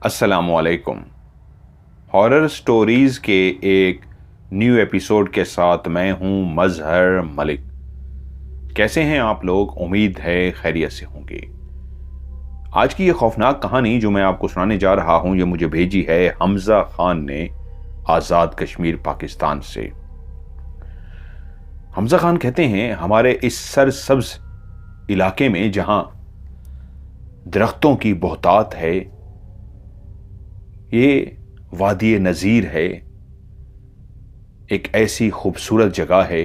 अस्सलामुअलैकुम। Horror stories के एक न्यू एपिसोड के साथ मैं हूं मजहर मलिक। कैसे हैं आप लोग? उम्मीद है खैरियत से होंगे। आज की ये खौफनाक कहानी जो मैं आपको सुनाने जा रहा हूं, ये मुझे भेजी है हमजा खान ने आज़ाद कश्मीर पाकिस्तान से। हमजा खान कहते हैं, हमारे इस सरसब्ज इलाके में जहां दरख्तों की बहुतात है, ये वादी नज़ीर है, एक ऐसी खूबसूरत जगह है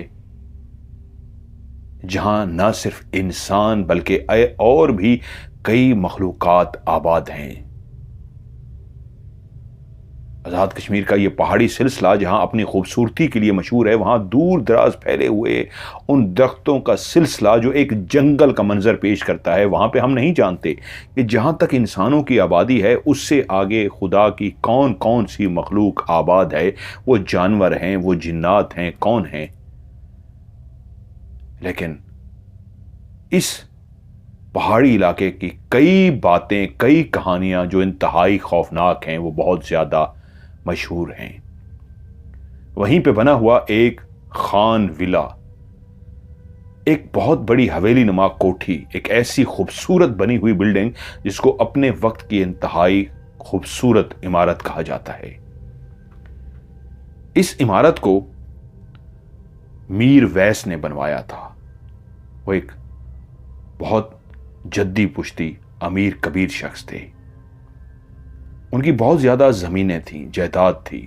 जहां न सिर्फ इंसान बल्कि और भी कई मखलूकात आबाद हैं। आज़ाद कश्मीर का ये पहाड़ी सिलसिला जहां अपनी खूबसूरती के लिए मशहूर है, वहां दूर दराज फैले हुए उन दरख्तों का सिलसिला जो एक जंगल का मंजर पेश करता है, वहां पे हम नहीं जानते कि जहां तक इंसानों की आबादी है उससे आगे खुदा की कौन कौन सी मखलूक आबाद है। वो जानवर हैं, वो जिन्नात हैं, कौन हैं। लेकिन इस पहाड़ी इलाके की कई बातें, कई कहानियां जो इंतहाई खौफनाक हैं, वो बहुत ज्यादा मशहूर हैं। वहीं पे बना हुआ एक खान विला, एक बहुत बड़ी हवेली नुमा कोठी, एक ऐसी खूबसूरत बनी हुई बिल्डिंग जिसको अपने वक्त की इंतहाई खूबसूरत इमारत कहा जाता है। इस इमारत को मीर वैस ने बनवाया था। वो एक बहुत जद्दी पुश्ती अमीर कबीर शख्स थे। उनकी बहुत ज्यादा जमीनें थीं, जायदाद थी,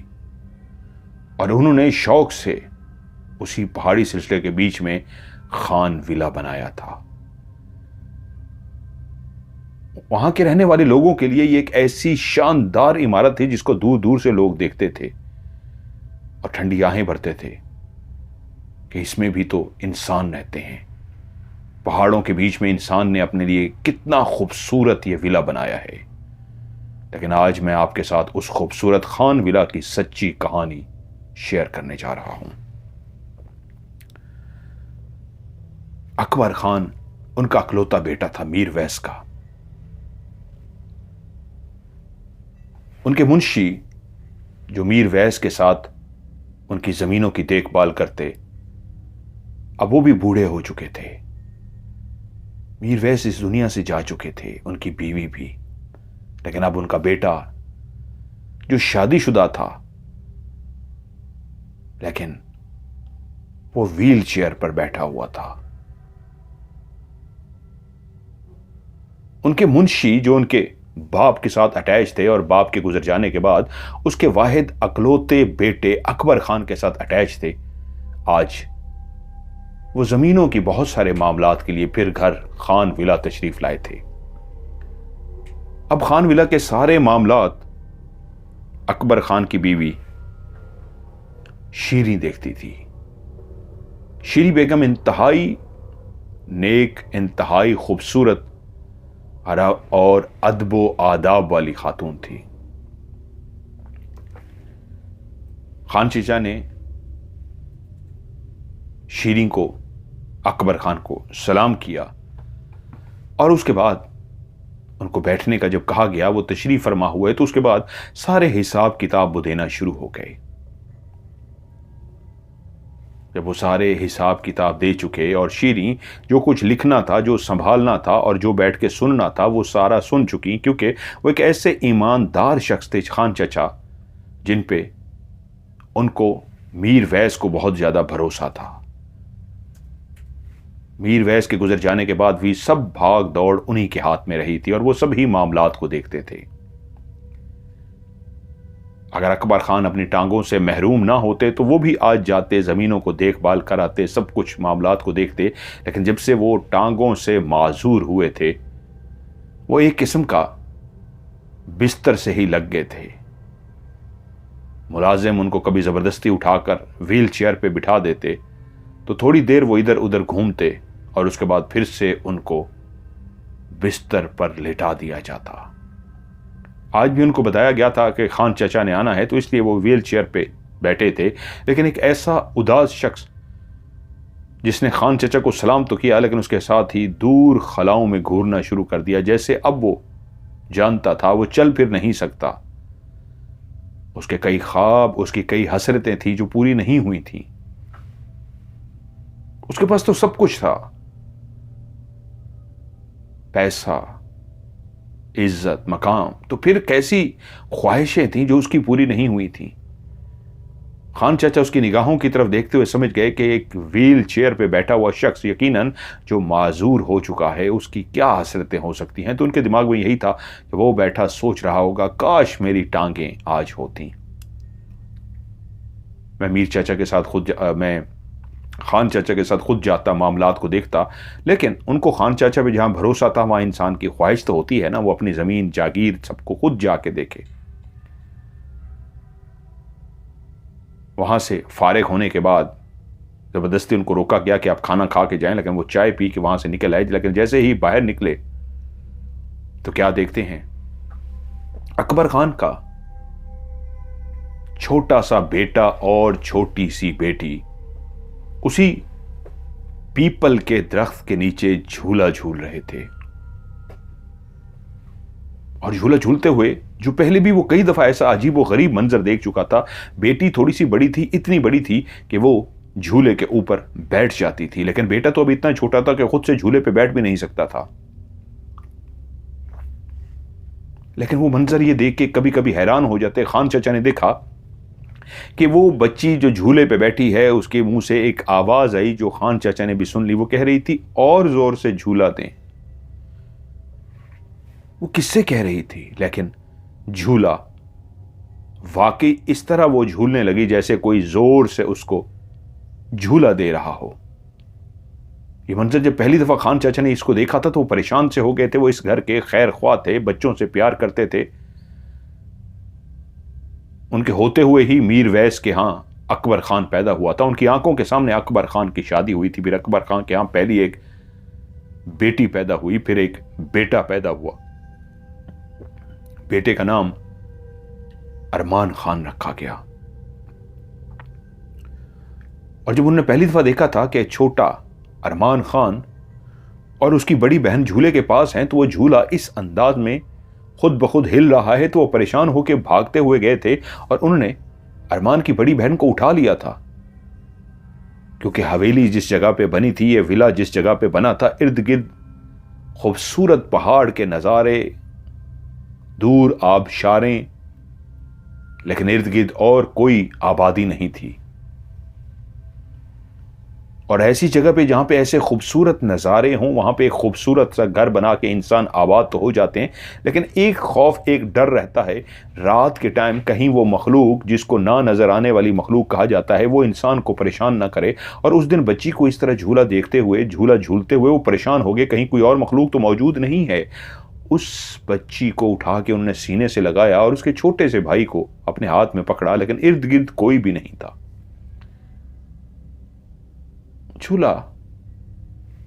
और उन्होंने शौक से उसी पहाड़ी सिलसिले के बीच में खान विला बनाया था। वहां के रहने वाले लोगों के लिए ये एक ऐसी शानदार इमारत थी जिसको दूर दूर से लोग देखते थे और ठंडी आहें भरते थे कि इसमें भी तो इंसान रहते हैं। पहाड़ों के बीच में इंसान ने अपने लिए कितना खूबसूरत ये विला बनाया है। लेकिन आज मैं आपके साथ उस खूबसूरत खान विला की सच्ची कहानी शेयर करने जा रहा हूं। अकबर खान उनका अकलौता बेटा था, मीर वैस का। उनके मुंशी जो मीर वैस के साथ उनकी जमीनों की देखभाल करते, अब वो भी बूढ़े हो चुके थे। मीर वैस इस दुनिया से जा चुके थे, उनकी बीवी भी। लेकिन अब उनका बेटा जो शादीशुदा था, लेकिन वो व्हील चेयर पर बैठा हुआ था। उनके मुंशी जो उनके बाप के साथ अटैच थे और बाप के गुजर जाने के बाद उसके वाहिद अकलौते बेटे अकबर खान के साथ अटैच थे, आज वो जमीनों की बहुत सारे मामलात के लिए फिर घर खान विला तशरीफ लाए थे। अब खान विला के सारे मामलात अकबर खान की बीवी शीरी देखती थी। शीरी बेगम इंतहाई नेक, इंतहाई खूबसूरत और अदबो आदाब वाली खातून थी। खान चीचा ने शीरी को, अकबर खान को सलाम किया और उसके बाद उनको बैठने का जब कहा गया, वो तशरीफ फरमा हुए, तो उसके बाद सारे हिसाब किताब वो देना शुरू हो गए। जब वो सारे हिसाब किताब दे चुके और शीरी जो कुछ लिखना था, जो संभालना था और जो बैठ के सुनना था, वो सारा सुन चुकी, क्योंकि वो एक ऐसे ईमानदार शख्स थे खान चचा जिन पे उनको मीर वैस को बहुत ज्यादा भरोसा था। मीर वैस के गुजर जाने के बाद भी सब भाग दौड़ उन्हीं के हाथ में रही थी और वो सभी मामलात को देखते थे। अगर अकबर खान अपनी टांगों से महरूम ना होते तो वो भी आज जाते, जमीनों को देखभाल कराते, सब कुछ मामलात को देखते। लेकिन जब से वो टांगों से माजूर हुए थे, वो एक किस्म का बिस्तर से ही लग गए थे। मुलाजिम उनको कभी जबरदस्ती उठाकर व्हील चेयर पे बिठा देते तो थोड़ी देर वो इधर उधर घूमते और उसके बाद फिर से उनको बिस्तर पर लेटा दिया जाता। आज भी उनको बताया गया था कि खान चचा ने आना है, तो इसलिए वो व्हील चेयर पे बैठे थे। लेकिन एक ऐसा उदास शख्स जिसने खान चचा को सलाम तो किया, लेकिन उसके साथ ही दूर खलाओं में घूरना शुरू कर दिया, जैसे अब वो जानता था वो चल फिर नहीं सकता। उसके कई ख्वाब, उसकी कई हसरतें थी जो पूरी नहीं हुई थी। उसके पास तो सब कुछ था, पैसा, इज्जत, मकाम, तो फिर कैसी ख्वाहिशें थीं जो उसकी पूरी नहीं हुई थी। खान चाचा उसकी निगाहों की तरफ देखते हुए समझ गए कि एक व्हील चेयर पे बैठा हुआ शख्स, यकीनन जो माजूर हो चुका है, उसकी क्या हसरतें हो सकती हैं। तो उनके दिमाग में यही था कि वो बैठा सोच रहा होगा, काश मेरी टांगें आज होती। मैं मीर चाचा के साथ मैं खान चाचा के साथ खुद जाता, मामलात को देखता, लेकिन उनको खान चाचा पे जहां भरोसा था, वहां इंसान की ख्वाहिश तो होती है ना, वो अपनी जमीन जागीर सबको खुद जाके देखे। वहां से फारिग होने के बाद जबरदस्ती उनको रोका गया कि आप खाना खा के जाएं, लेकिन वो चाय पी के वहां से निकल आए। लेकिन जैसे ही बाहर निकले तो क्या देखते हैं, अकबर खान का छोटा सा बेटा और छोटी सी बेटी उसी पीपल के दरख्त के नीचे झूला झूल रहे थे। और झूला झूलते हुए, जो पहले भी वो कई दफा ऐसा अजीब व गरीब मंजर देख चुका था, बेटी थोड़ी सी बड़ी थी, इतनी बड़ी थी कि वो झूले के ऊपर बैठ जाती थी, लेकिन बेटा तो अब इतना छोटा था कि खुद से झूले पे बैठ भी नहीं सकता था। लेकिन वो मंजर ये देख के कभी कभी हैरान हो जाते। खान चाचा ने देखा कि वो बच्ची जो झूले पे बैठी है, उसके मुंह से एक आवाज आई जो खान चाचा ने भी सुन ली। वो कह रही थी, और जोर से झूला दें। वो किससे कह रही थी, लेकिन झूला वाकई इस तरह वो झूलने लगी जैसे कोई जोर से उसको झूला दे रहा हो। ये मंजर जब पहली दफा खान चाचा ने इसको देखा था तो वो परेशान से हो गए थे। वो इस घर के खैर ख्वाह थे, बच्चों से प्यार करते थे। उनके होते हुए ही मीर वैस के यहां अकबर खान पैदा हुआ था। उनकी आंखों के सामने अकबर खान की शादी हुई थी। फिर अकबर खान के यहां पहली एक बेटी पैदा हुई, फिर एक बेटा पैदा हुआ। बेटे का नाम अरमान खान रखा गया। और जब उन्होंने पहली दफा देखा था कि छोटा अरमान खान और उसकी बड़ी बहन झूले के पास हैं, तो वो झूला इस अंदाज में खुद ब खुद हिल रहा है, तो वो परेशान होकर भागते हुए गए थे और उन्होंने अरमान की बड़ी बहन को उठा लिया था। क्योंकि हवेली जिस जगह पे बनी थी, ये विला जिस जगह पे बना था, इर्द गिर्द खूबसूरत पहाड़ के नज़ारे, दूर आबशारें, लेकिन इर्द गिर्द और कोई आबादी नहीं थी। और ऐसी जगह पे जहां पे ऐसे खूबसूरत नज़ारे हों, वहां पे एक खूबसूरत सा घर बना के इंसान आबाद तो हो जाते हैं, लेकिन एक खौफ, एक डर रहता है, रात के टाइम कहीं वो मखलूक जिसको ना नजर आने वाली मखलूक कहा जाता है, वो इंसान को परेशान ना करे। और उस दिन बच्ची को इस तरह झूला देखते हुए, झूला झूलते हुए वो परेशान हो गए, कहीं कोई और मखलूक तो मौजूद नहीं है। उस बच्ची को उठा के उन्होंने सीने से लगाया और उसके छोटे से भाई को अपने हाथ में पकड़ा, लेकिन इर्द गिर्द कोई भी नहीं था। झूला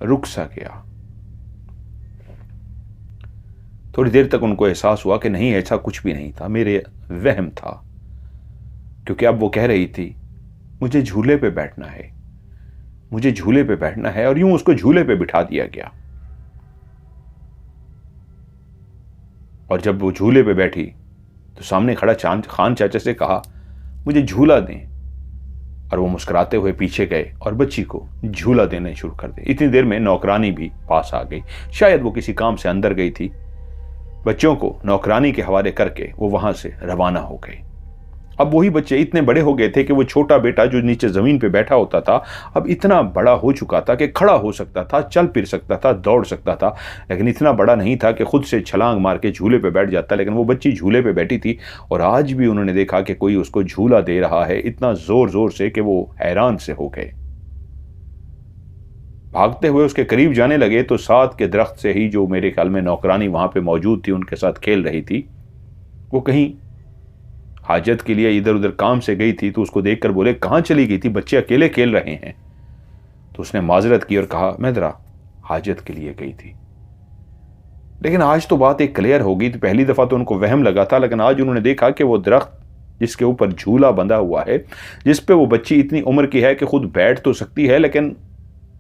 रुक सा गया। थोड़ी देर तक उनको एहसास हुआ कि नहीं, ऐसा कुछ भी नहीं था, मेरे वहम था। क्योंकि अब वो कह रही थी, मुझे झूले पे बैठना है, मुझे झूले पे बैठना है। और यूं उसको झूले पे बिठा दिया गया। और जब वो झूले पे बैठी तो सामने खड़ा खान चाचा से कहा, मुझे झूला दें। और वो मुस्कुराते हुए पीछे गए और बच्ची को झूला देने शुरू कर दिया। इतनी देर में नौकरानी भी पास आ गई। शायद वो किसी काम से अंदर गई थी। बच्चों को नौकरानी के हवाले करके वो वहां से रवाना हो गई। अब वही बच्चे इतने बड़े हो गए थे कि वो छोटा बेटा जो नीचे जमीन पे बैठा होता था, अब इतना बड़ा हो चुका था कि खड़ा हो सकता था, चल फिर सकता था, दौड़ सकता था, लेकिन इतना बड़ा नहीं था कि खुद से छलांग मार के झूले पे बैठ जाता। लेकिन वो बच्ची झूले पे बैठी थी और आज भी उन्होंने देखा कि कोई उसको झूला दे रहा है, इतना जोर जोर से कि वो हैरान से हो गए। भागते हुए उसके करीब जाने लगे तो साथ के दरख्त से ही, जो मेरे ख्याल में नौकरानी वहां पे मौजूद थी, उनके साथ खेल रही थी, वो कहीं हाजत के लिए इधर उधर काम से गई थी। तो उसको देखकर बोले, कहां चली गई थी, बच्चे अकेले खेल रहे हैं। तो उसने माजरत की और कहा, मैं जरा हाजत के लिए गई थी। लेकिन आज तो बात एक क्लियर हो गई थी। पहली दफा तो उनको वहम लगा था, लेकिन आज उन्होंने देखा कि वो दरख्त जिसके ऊपर झूला बंधा हुआ है, जिस पे वो बच्ची इतनी उम्र की है कि खुद बैठ तो सकती है, लेकिन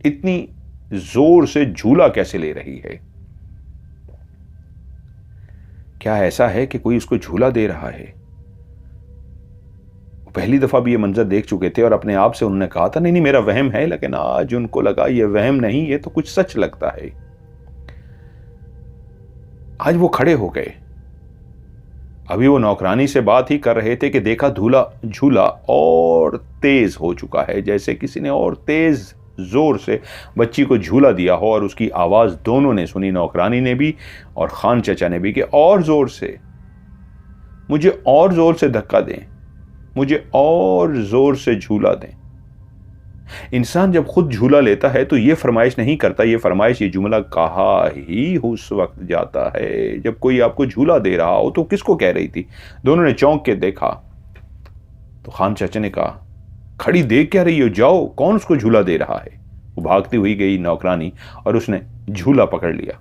इतनी जोर से झूला कैसे ले रही है। क्या ऐसा है कि कोई उसको झूला दे रहा है? पहली दफा भी ये मंजर देख चुके थे और अपने आप से उन्होंने कहा था नहीं नहीं मेरा वहम है, लेकिन आज उनको लगा ये वहम नहीं, ये तो कुछ सच लगता है। आज वो खड़े हो गए। अभी वो नौकरानी से बात ही कर रहे थे कि देखा झूला और तेज हो चुका है, जैसे किसी ने और तेज जोर से बच्ची को झूला दिया हो, और उसकी आवाज दोनों ने सुनी, नौकरानी ने भी और खान चचा ने भी, कि और जोर से, मुझे और जोर से धक्का दें, मुझे और जोर से झूला दें। इंसान जब खुद झूला लेता है तो यह फरमाइश नहीं करता, यह फरमाइश, ये जुमला कहा ही उस वक्त जाता है जब कोई आपको झूला दे रहा हो। तो किसको कह रही थी? दोनों ने चौंक के देखा तो खान चाचा ने कहा, खड़ी देख क्या रही हो, जाओ, कौन उसको झूला दे रहा है? वो भागती हुई गई नौकरानी और उसने झूला पकड़ लिया।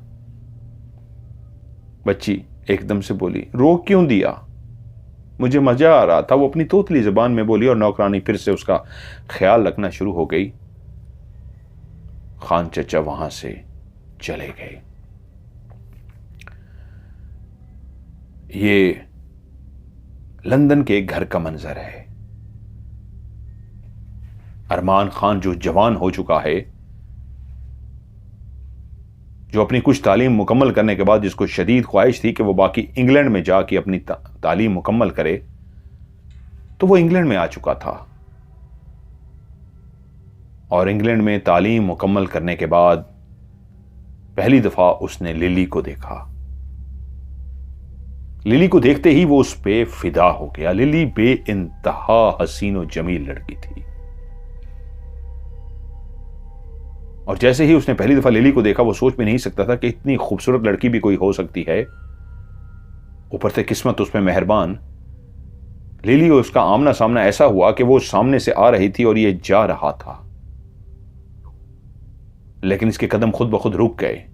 बच्ची एकदम से बोली, रोक क्यों दिया? मुझे मजा आ रहा था, वो अपनी तोतली जुबान में बोली, और नौकरानी फिर से उसका ख्याल रखना शुरू हो गई। खान चचा वहां से चले गए। ये लंदन के एक घर का मंजर है। अरमान खान जो जवान हो चुका है, जो अपनी कुछ तालीम मुकम्मल करने के बाद जिसको शदीद ख्वाहिश थी कि वो बाकी इंग्लैंड में जाके अपनी तालीम मुकम्मल करे, तो वो इंग्लैंड में आ चुका था। और इंग्लैंड में तालीम मुकम्मल करने के बाद पहली दफा उसने लिली को देखा। लिली को देखते ही वो उस पे फिदा हो गया। लिली बेइंतहा हसीन और जमील लड़की थी, और जैसे ही उसने पहली दफा लिली को देखा, वो सोच भी नहीं सकता था कि इतनी खूबसूरत लड़की भी कोई हो सकती है। ऊपर से किस्मत उस पर मेहरबान। लिली और उसका आमना सामना ऐसा हुआ कि वो सामने से आ रही थी और ये जा रहा था, लेकिन इसके कदम खुद ब खुद रुक गए।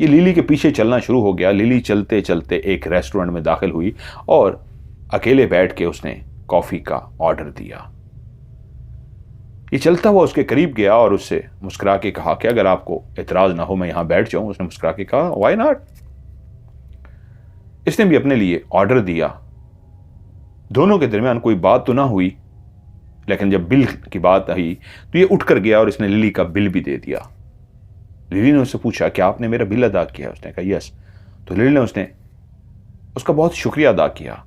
ये लिली के पीछे चलना शुरू हो गया। लिली चलते चलते एक रेस्टोरेंट में दाखिल हुई और अकेले बैठ के उसने कॉफी का ऑर्डर दिया। ये चलता हुआ उसके करीब गया और उससे मुस्कुरा के कहा कि अगर आपको एतराज ना हो मैं यहां बैठ जाऊं। उसने मुस्कुरा के कहा, व्हाई नॉट। इसने भी अपने लिए ऑर्डर दिया। दोनों के दरमियान कोई बात तो ना हुई, लेकिन जब बिल की बात आई तो ये उठकर गया और इसने लिली का बिल भी दे दिया। लिली ने उससे पूछा, क्या आपने मेरा बिल अदा किया? उसने कहा, यस। तो लिली ने उसका बहुत शुक्रिया अदा किया।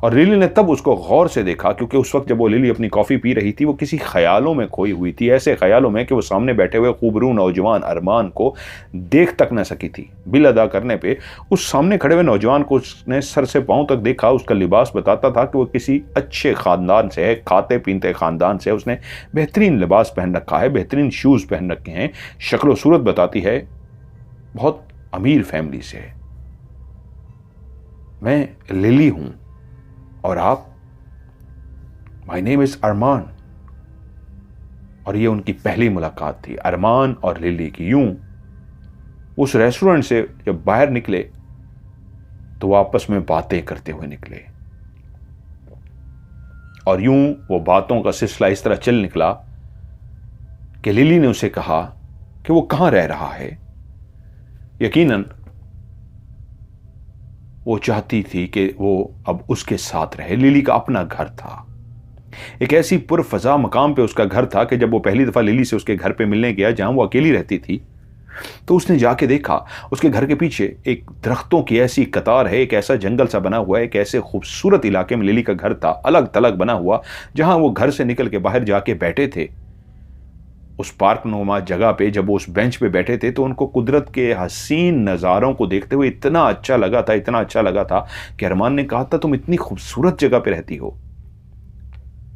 और लिली ने तब उसको गौर से देखा, क्योंकि उस वक्त जब वो लिली अपनी कॉफी पी रही थी, वो किसी ख्यालों में खोई हुई थी, ऐसे ख्यालों में कि वो सामने बैठे हुए खूबरू नौजवान अरमान को देख तक न सकी थी। बिल अदा करने पे उस सामने खड़े हुए नौजवान को उसने सर से पांव तक देखा। उसका लिबास बताता था कि वो किसी अच्छे खानदान से है, खाते पीते खानदान से। उसने बेहतरीन लिबास पहन रखा है, बेहतरीन शूज पहन रखे हैं। शक्ल सूरत बताती है बहुत अमीर फैमिली से है। मैं लिली हूं और आप? माई नेम इज अरमान। और ये उनकी पहली मुलाकात थी, अरमान और लिली की। यूं उस रेस्टोरेंट से जब बाहर निकले तो वो आपस में बातें करते हुए निकले, और यूं वो बातों का सिलसिला इस तरह चल निकला कि लिली ने उसे कहा कि वो कहां रह रहा है। यकीनन वो चाहती थी कि वो अब उसके साथ रहे। लिली का अपना घर था, एक ऐसी पुरफजा मकाम पे उसका घर था कि जब वो पहली दफा लिली से उसके घर पे मिलने गया जहां वो अकेली रहती थी, तो उसने जाके देखा उसके घर के पीछे एक दरख्तों की ऐसी कतार है, एक ऐसा जंगल सा बना हुआ है, एक ऐसे खूबसूरत इलाके में लिली का घर था, अलग थलग बना हुआ, जहां वो घर से निकल के बाहर जाके बैठे थे उस पार्क नुमा जगह पे। जब वो उस बेंच पे बैठे थे तो उनको कुदरत के हसीन नज़ारों को देखते हुए इतना अच्छा लगा था, इतना अच्छा लगा था कि अरमान ने कहा था, तुम इतनी खूबसूरत जगह पे रहती हो।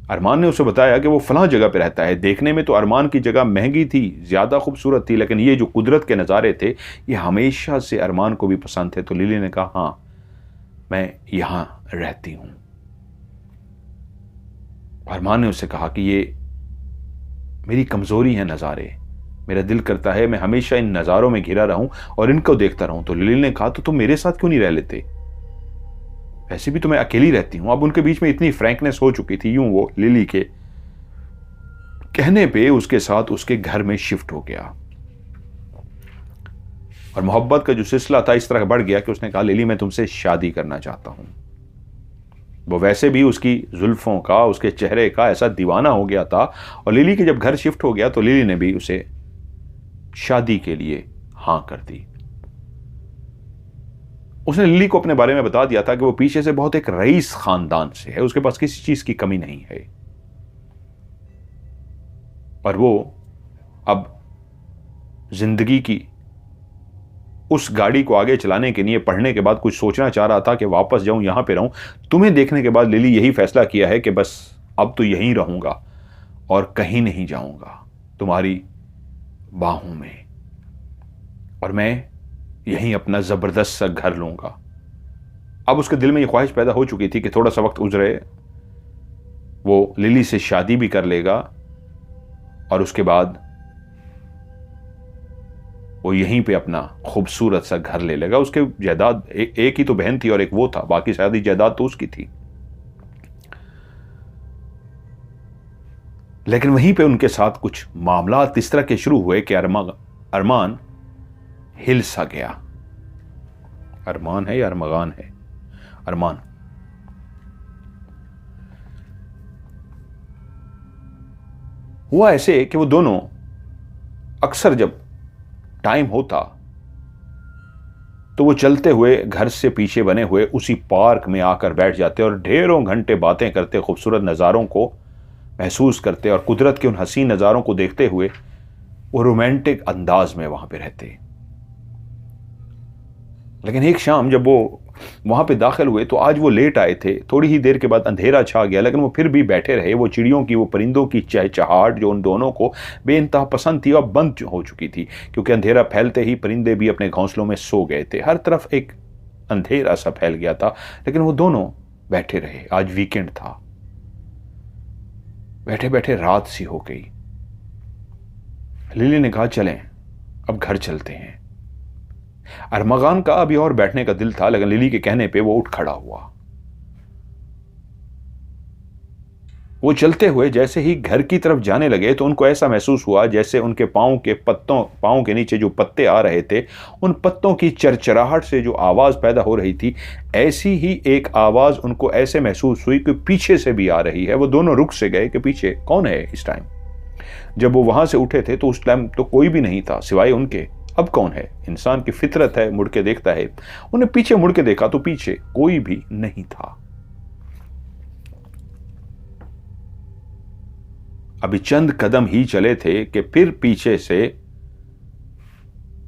अरमान ने उसे बताया कि वो फलां जगह पे रहता है। देखने में तो अरमान की जगह महंगी थी, ज़्यादा खूबसूरत थी, लेकिन ये जो कुदरत के नज़ारे थे ये हमेशा से अरमान को भी पसंद थे। तो लिली ने कहा, हाँ मैं यहां रहती हूं। अरमान ने उससे कहा कि ये मेरी कमजोरी है नज़ारे, मेरा दिल करता है मैं हमेशा इन नज़ारों में घिरा रहूं और इनको देखता रहूं। तो लिली ने कहा, तो तुम मेरे साथ क्यों नहीं रह लेते? वैसे भी तो मैं अकेली रहती हूं। अब उनके बीच में इतनी फ्रैंकनेस हो चुकी थी। यूं वो लिली के कहने पे उसके साथ उसके घर में शिफ्ट हो गया। और मोहब्बत का जो सिलसिला था इस तरह बढ़ गया कि उसने कहा लिली मैं तुमसे शादी करना चाहता हूं। वो वैसे भी उसकी जुल्फों का, उसके चेहरे का ऐसा दीवाना हो गया था, और लिली के जब घर शिफ्ट हो गया तो लिली ने भी उसे शादी के लिए हां कर दी। उसने लिली को अपने बारे में बता दिया था कि वो पीछे से बहुत एक रईस खानदान से है, उसके पास किसी चीज की कमी नहीं है, और वो अब जिंदगी की उस गाड़ी को आगे चलाने के लिए पढ़ने के बाद कुछ सोचना चाह रहा था कि वापस जाऊं, यहां पे रहूं। तुम्हें देखने के बाद लिली यही फैसला किया है कि बस अब तो यहीं रहूंगा और कहीं नहीं जाऊंगा, तुम्हारी बाहों में, और मैं यहीं अपना जबरदस्त सा घर लूंगा। अब उसके दिल में यह ख्वाहिश पैदा हो चुकी थी कि थोड़ा सा वक्त गुजरे, वो लिली से शादी भी कर लेगा और उसके बाद वो यहीं पे अपना खूबसूरत सा घर ले लेगा। उसके जायदाद एक ही तो बहन थी और एक वो था, बाकी शादी जायदाद तो उसकी थी। लेकिन वहीं पे उनके साथ कुछ मामला इस तरह के शुरू हुए कि अरमान हिल सा गया। अरमान है या अरमगान है? अरमान। हुआ ऐसे कि वो दोनों अक्सर जब टाइम होता तो वो चलते हुए घर से पीछे बने हुए उसी पार्क में आकर बैठ जाते और ढेरों घंटे बातें करते, खूबसूरत नज़ारों को महसूस करते और कुदरत के उन हसीन नज़ारों को देखते हुए वो रोमांटिक अंदाज में वहां पे रहते। लेकिन एक शाम जब वो वहां पे दाखिल हुए तो आज वो लेट आए थे, थोड़ी ही देर के बाद अंधेरा छा गया, लेकिन वो फिर भी बैठे रहे। वो चिड़ियों की, वो परिंदों की चहचहाट जो उन दोनों को बेइंतहा पसंद थी अब बंद हो चुकी थी, क्योंकि अंधेरा फैलते ही परिंदे भी अपने घोंसलों में सो गए थे। हर तरफ एक अंधेरा सा फैल गया था, लेकिन वो दोनों बैठे रहे। आज वीकेंड था। बैठे बैठे रात सी हो गई। लिली ने कहा चलें अब घर चलते हैं। अरमगान का अभी और बैठने का दिल था, लेकिन लिली के कहने पे वो उठ खड़ा हुआ। वो चलते हुए जैसे ही घर की तरफ जाने लगे तो उनको ऐसा महसूस हुआ जैसे उनके पांव के नीचे जो पत्ते आ रहे थे, उन पत्तों की चरचराहट से जो आवाज पैदा हो रही थी, ऐसी ही एक आवाज उनको ऐसे महसूस हुई कि पीछे से भी आ रही है। वो दोनों रुक से गए कि पीछे कौन है इस टाइम। जब वो वहां से उठे थे तो उस टाइम तो कोई भी नहीं था सिवाय उनके। अब कौन है? इंसान की फितरत है, मुड़ के देखता है। उन्हें पीछे मुड़ के देखा तो पीछे कोई भी नहीं था। अभी चंद कदम ही चले थे कि फिर पीछे से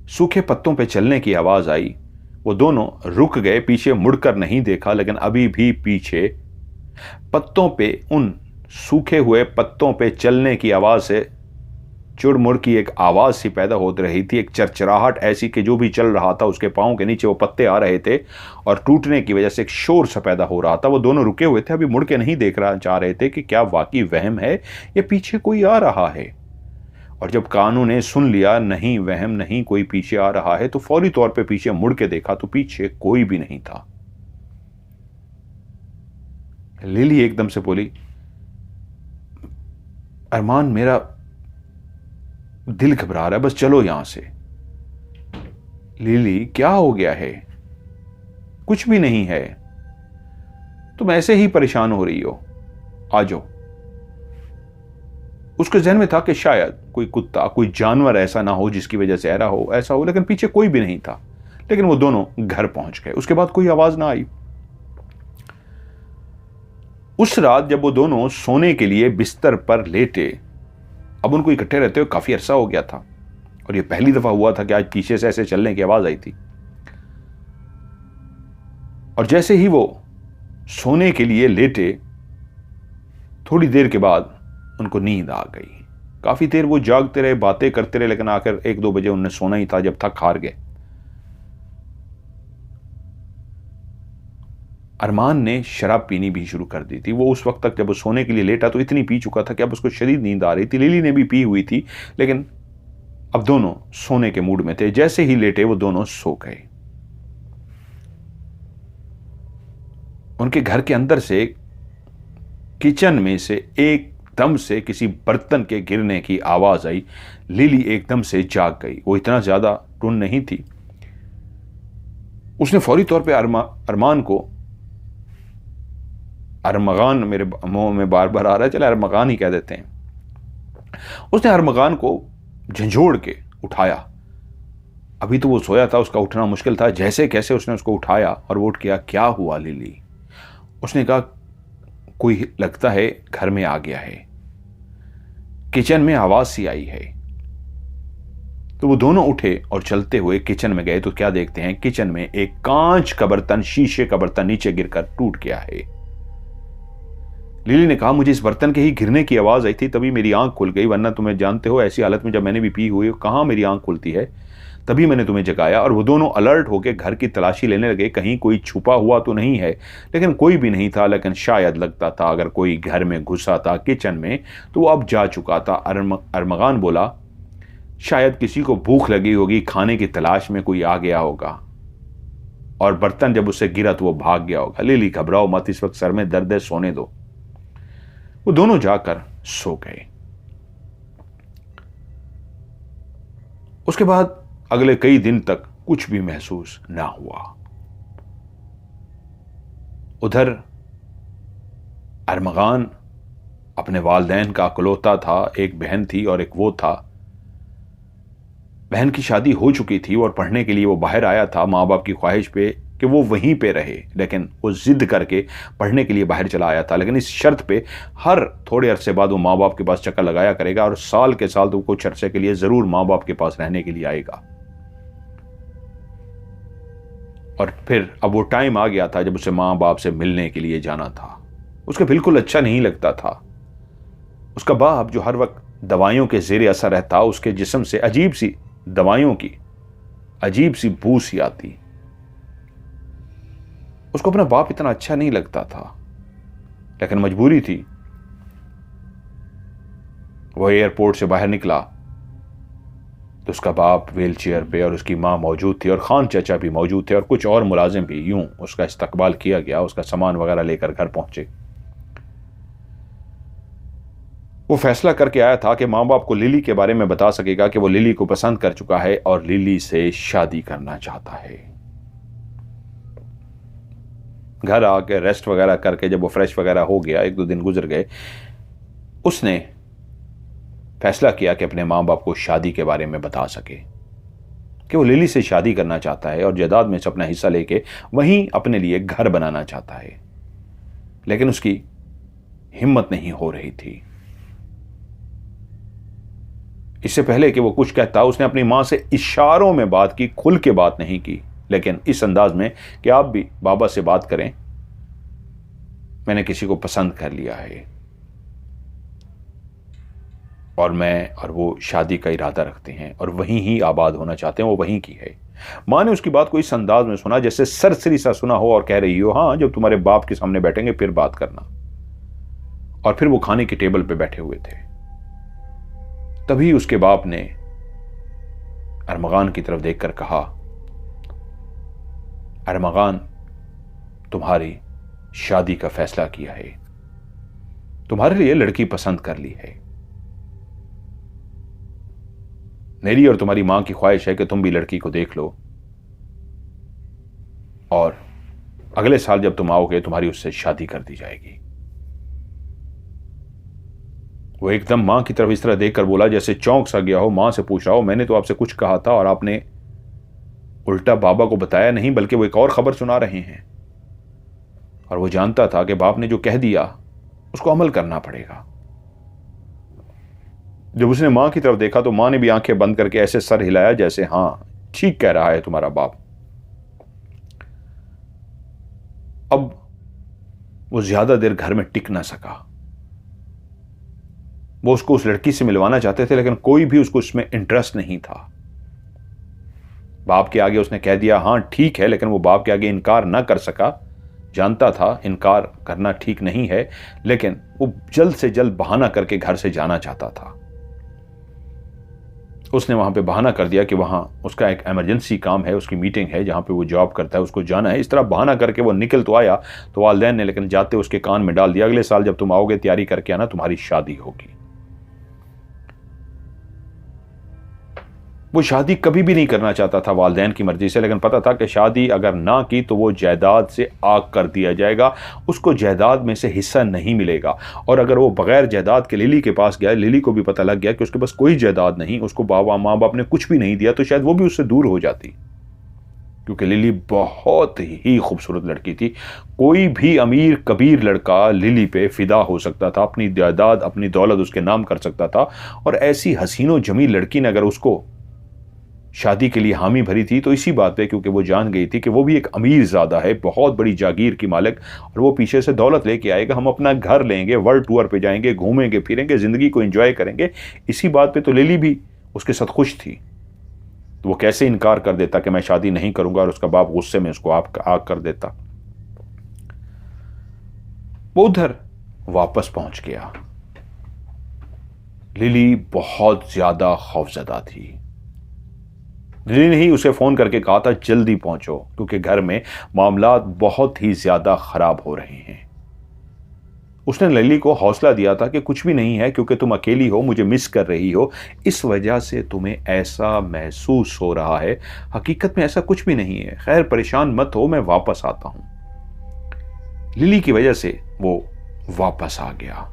सूखे पत्तों पे चलने की आवाज आई। वो दोनों रुक गए, पीछे मुड़कर नहीं देखा, लेकिन अभी भी पीछे पत्तों पे, उन सूखे हुए पत्तों पे चलने की आवाज से चुड़मुड़ की एक आवाज सी पैदा हो रही थी, एक चरचराहट ऐसी कि जो भी चल रहा था उसके पांव के नीचे वो पत्ते आ रहे थे और टूटने की वजह से एक शोर सा पैदा हो रहा था। वो दोनों रुके हुए थे, अभी मुड़ के नहीं देखना चाह रहे थे कि क्या वाकई वहम है या पीछे कोई आ रहा है। और जब कानू ने सुन लिया नहीं वहम नहीं, कोई पीछे आ रहा है, तो फौरी तौर पर पीछे मुड़ के देखा तो पीछे कोई भी नहीं था। लिली एकदम से बोली, अरमान मेरा दिल घबरा रहा है, बस चलो यहां से। लिली क्या हो गया है? कुछ भी नहीं है, तुम ऐसे ही परेशान हो रही हो, आ जाओ। उसके जहन में था कि शायद कोई कुत्ता, कोई जानवर ऐसा ना हो जिसकी वजह से ऐसा हो, लेकिन पीछे कोई भी नहीं था। लेकिन वो दोनों घर पहुंच गए। उसके बाद कोई आवाज ना आई। उस रात जब वो दोनों सोने के लिए बिस्तर पर लेटे, अब उनको इकट्ठे रहते हुए काफी अरसा हो गया था और ये पहली दफा हुआ था कि आज पीछे से ऐसे चलने की आवाज आई थी। और जैसे ही वो सोने के लिए लेटे, थोड़ी देर के बाद उनको नींद आ गई। काफी देर वो जागते रहे, बातें करते रहे, लेकिन आखिर 1-2 बजे उन्हें सोना ही था जब थक हार गए। अरमान ने शराब पीनी भी शुरू कर दी थी। वो उस वक्त तक जब वो सोने के लिए लेटा तो इतनी पी चुका था कि अब उसको शदीद नींद आ रही थी। लिली ने भी पी हुई थी, लेकिन अब दोनों सोने के मूड में थे। जैसे ही लेटे वो दोनों सो गए। उनके घर के अंदर से, किचन में से एकदम से किसी बर्तन के गिरने की आवाज आई। लिली एकदम से जाग गई। वो इतना ज्यादा टुन नहीं थी, उसने फौरी तौर पे अरमान को, अरमगान मेरे मुंह में बार बार आ रहा है, चले अरमगान ही कह देते हैं, उसने अरमगान को झंझोड़ के उठाया। अभी तो वो सोया था, उसका उठना मुश्किल था। जैसे कैसे उसने उसको उठाया और वो उठ गया। क्या हुआ लिली? उसने कहा कोई लगता है घर में आ गया है, किचन में आवाज सी आई है। तो वो दोनों उठे और चलते हुए किचन में गए तो क्या देखते हैं, किचन में एक कांच का बर्तन, शीशे का बर्तन नीचे गिरकर टूट गया है। लिली ने कहा मुझे इस बर्तन के ही गिरने की आवाज आई थी, तभी मेरी आंख खुल गई, वरना तुम्हें जानते हो ऐसी हालत में जब मैंने भी पी हुई कहां मेरी आंख खुलती है। तभी मैंने तुम्हें जगाया। और वो दोनों अलर्ट होकर घर की तलाशी लेने लगे, कहीं कोई छुपा हुआ तो नहीं है। लेकिन कोई भी नहीं था। लेकिन शायद लगता था अगर कोई घर में घुसा था किचन में तो वो अब जा चुका था। अरमगान बोला शायद किसी को भूख लगी होगी, खाने की तलाश में कोई आ गया होगा और बर्तन जब उससे गिरा तो वो भाग गया होगा। लिली घबराओ मत, इस वक्त सर में दर्द है, सोने दो। वो दोनों जाकर सो गए। उसके बाद अगले कई दिन तक कुछ भी महसूस ना हुआ। उधर अरमगान अपने वालिदैन का अकलौता था, एक बहन थी और एक वो था। बहन की शादी हो चुकी थी और पढ़ने के लिए वो बाहर आया था माँ बाप की ख्वाहिश पे कि वो वहीं पे रहे, लेकिन वो जिद करके पढ़ने के लिए बाहर चला आया था। लेकिन इस शर्त पे हर थोड़े अरसे बाद वो माँ बाप के पास चक्कर लगाया करेगा और साल के साल तो कुछ अरसे के लिए जरूर माँ बाप के पास रहने के लिए आएगा। और फिर अब वो टाइम आ गया था जब उसे माँ बाप से मिलने के लिए जाना था। उसके बिल्कुल अच्छा नहीं लगता था। उसका बाप जो हर वक्त दवाइयों के जेर असर रहता, उसके जिस्म से अजीब सी दवाइयों की अजीब सी बू सी आती। उसको अपना बाप इतना अच्छा नहीं लगता था, लेकिन मजबूरी थी। वह एयरपोर्ट से बाहर निकला तो उसका बाप व्हील चेयर पे और उसकी मां मौजूद थी और खान चाचा भी मौजूद थे और कुछ और मुलाजिम भी। यूं उसका इस्तकबाल किया गया, उसका सामान वगैरह लेकर घर पहुंचे। वो फैसला करके आया था कि माँ बाप को लिली के बारे में बता सकेगा कि वो लिली को पसंद कर चुका है और लिली से शादी करना चाहता है। घर आके रेस्ट वगैरह करके जब वो फ्रेश वगैरह हो गया, एक दो दिन गुजर गए, उसने फैसला किया कि अपने माँ बाप को शादी के बारे में बता सके कि वो लिली से शादी करना चाहता है और जायदाद में से अपना हिस्सा लेके वहीं अपने लिए घर बनाना चाहता है। लेकिन उसकी हिम्मत नहीं हो रही थी। इससे पहले कि वो कुछ कहता, उसने अपनी मां से इशारों में बात की, खुल के बात नहीं की, लेकिन इस अंदाज में कि आप भी बाबा से बात करें, मैंने किसी को पसंद कर लिया है और मैं और वो शादी का इरादा रखते हैं और वहीं ही आबाद होना चाहते हैं, वो वहीं की है। मां ने उसकी बात को इस अंदाज में सुना जैसे सरसरी सा सुना हो और कह रही हो हाँ, जब तुम्हारे बाप के सामने बैठेंगे फिर बात करना। और फिर वो खाने की टेबल पे बैठे हुए थे। तभी उसके बाप ने अरमगान की तरफ देखकर कहा, अरमगान, तुम्हारी शादी का फैसला किया है, तुम्हारे लिए लड़की पसंद कर ली है। मेरी और तुम्हारी मां की ख्वाहिश है कि तुम भी लड़की को देख लो और अगले साल जब तुम आओगे तुम्हारी उससे शादी कर दी जाएगी। वो एकदम मां की तरफ इस तरह देखकर बोला जैसे चौंक सा गया हो, मां से पूछ रहा हो मैंने तो आपसे कुछ कहा था और आपने उल्टा बाबा को बताया नहीं बल्कि वो एक और खबर सुना रहे हैं। और वो जानता था कि बाप ने जो कह दिया उसको अमल करना पड़ेगा। जब उसने मां की तरफ देखा तो मां ने भी आंखें बंद करके ऐसे सर हिलाया जैसे हां, ठीक कह रहा है तुम्हारा बाप। अब वो ज्यादा देर घर में टिक ना सका। वो उसको उस लड़की से मिलवाना चाहते थे लेकिन कोई भी उसको उसमें इंटरेस्ट नहीं था। बाप के आगे उसने कह दिया हां ठीक है, लेकिन वो बाप के आगे इनकार ना कर सका। जानता था इनकार करना ठीक नहीं है, लेकिन वो जल्द से जल्द बहाना करके घर से जाना चाहता था। उसने वहां पे बहाना कर दिया कि वहां उसका एक इमरजेंसी काम है, उसकी मीटिंग है जहां पे वो जॉब करता है, उसको जाना है। इस तरह बहाना करके वो निकल तो आया तो वालिदैन ने लेकिन जाते उसके कान में डाल दिया, अगले साल जब तुम आओगे तैयारी करके आना, तुम्हारी शादी होगी। वो शादी कभी भी नहीं करना चाहता था वालिदैन की मर्जी से, लेकिन पता था कि शादी अगर ना की तो वो जायदाद से आग कर दिया जाएगा, उसको जायदाद में से हिस्सा नहीं मिलेगा। और अगर वो बगैर जायदाद के लिली के पास गया, लिली को भी पता लग गया कि उसके पास कोई जायदाद नहीं, उसको बाबा माँ बाप ने कुछ भी नहीं दिया, तो शायद वो भी उससे दूर हो जाती, क्योंकि लिली बहुत ही खूबसूरत लड़की थी। कोई भी अमीर कबीर लड़का लिली पे फिदा हो सकता था, अपनी जायदाद अपनी दौलत उसके नाम कर सकता था। और ऐसी हसीनो जमील लड़की ने अगर उसको शादी के लिए हामी भरी थी तो इसी बात पे, क्योंकि वो जान गई थी कि वो भी एक अमीर ज़्यादा है, बहुत बड़ी जागीर की मालिक, और वो पीछे से दौलत लेके आएगा, हम अपना घर लेंगे, वर्ल्ड टूर पे जाएंगे, घूमेंगे फिरेंगे, ज़िंदगी को एंजॉय करेंगे। इसी बात पे तो लिली भी उसके साथ खुश थी। तो वो कैसे इनकार कर देता कि मैं शादी नहीं करूंगा, और उसका बाप गुस्से में उसको आग कर देता। वो उधर वापस पहुंच गया। लिली बहुत ज्यादा खौफजदा थी। लिली ने ही उसे फोन करके कहा था जल्दी पहुंचो, क्योंकि घर में मामलात बहुत ही ज्यादा खराब हो रहे हैं। उसने लिली को हौसला दिया था कि कुछ भी नहीं है, क्योंकि तुम अकेली हो, मुझे मिस कर रही हो, इस वजह से तुम्हें ऐसा महसूस हो रहा है, हकीकत में ऐसा कुछ भी नहीं है, खैर परेशान मत हो, मैं वापस आता हूं। लिली की वजह से वो वापस आ गया।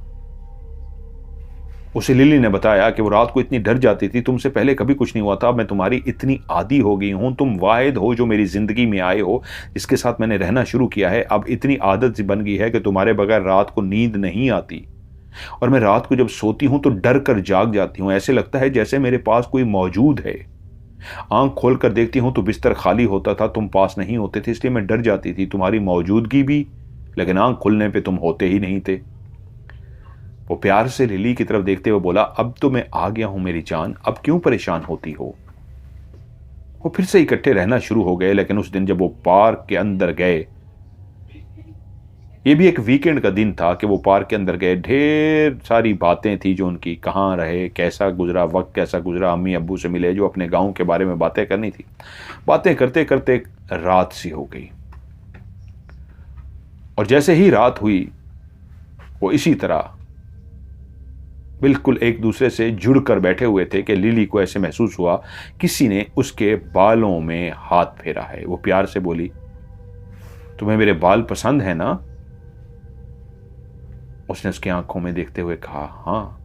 उसे लिली ने बताया कि वो रात को इतनी डर जाती थी, तुमसे पहले कभी कुछ नहीं हुआ था, मैं तुम्हारी इतनी आदी हो गई हूं, तुम वाहिद हो जो मेरी जिंदगी में आए हो, जिसके साथ मैंने रहना शुरू किया है। अब इतनी आदत सी बन गई है कि तुम्हारे बगैर रात को नींद नहीं आती, और मैं रात को जब सोती हूं तो डर कर जाग जाती हूं, ऐसे लगता है जैसे मेरे पास कोई मौजूद है। आंख खोलकर देखती हूं तो बिस्तर खाली होता था, तुम पास नहीं होते थे, इसलिए मैं डर जाती थी, तुम्हारी मौजूदगी भी, लेकिन आंख खुलने पे तुम होते ही नहीं थे। वो प्यार से लिली की तरफ देखते हुए बोला, अब तो मैं आ गया हूं मेरी जान, अब क्यों परेशान होती हो। वो फिर से इकट्ठे रहना शुरू हो गए, लेकिन उस दिन जब वो पार्क के अंदर गए, ये भी एक वीकेंड का दिन था कि वो पार्क के अंदर गए, ढेर सारी बातें थी जो उनकी, कहाँ रहे, कैसा गुजरा वक्त, कैसा गुजरा, अम्मी अब्बू से मिले, जो अपने गांव के बारे में बातें करनी थी। बातें करते करते रात सी हो गई, और जैसे ही रात हुई वो इसी तरह बिल्कुल एक दूसरे से जुड़कर बैठे हुए थे कि लिली को ऐसे महसूस हुआ किसी ने उसके बालों में हाथ फेरा है। वो प्यार से बोली, तुम्हें मेरे बाल पसंद है ना। उसने उसकी आंखों में देखते हुए कहा, हाँ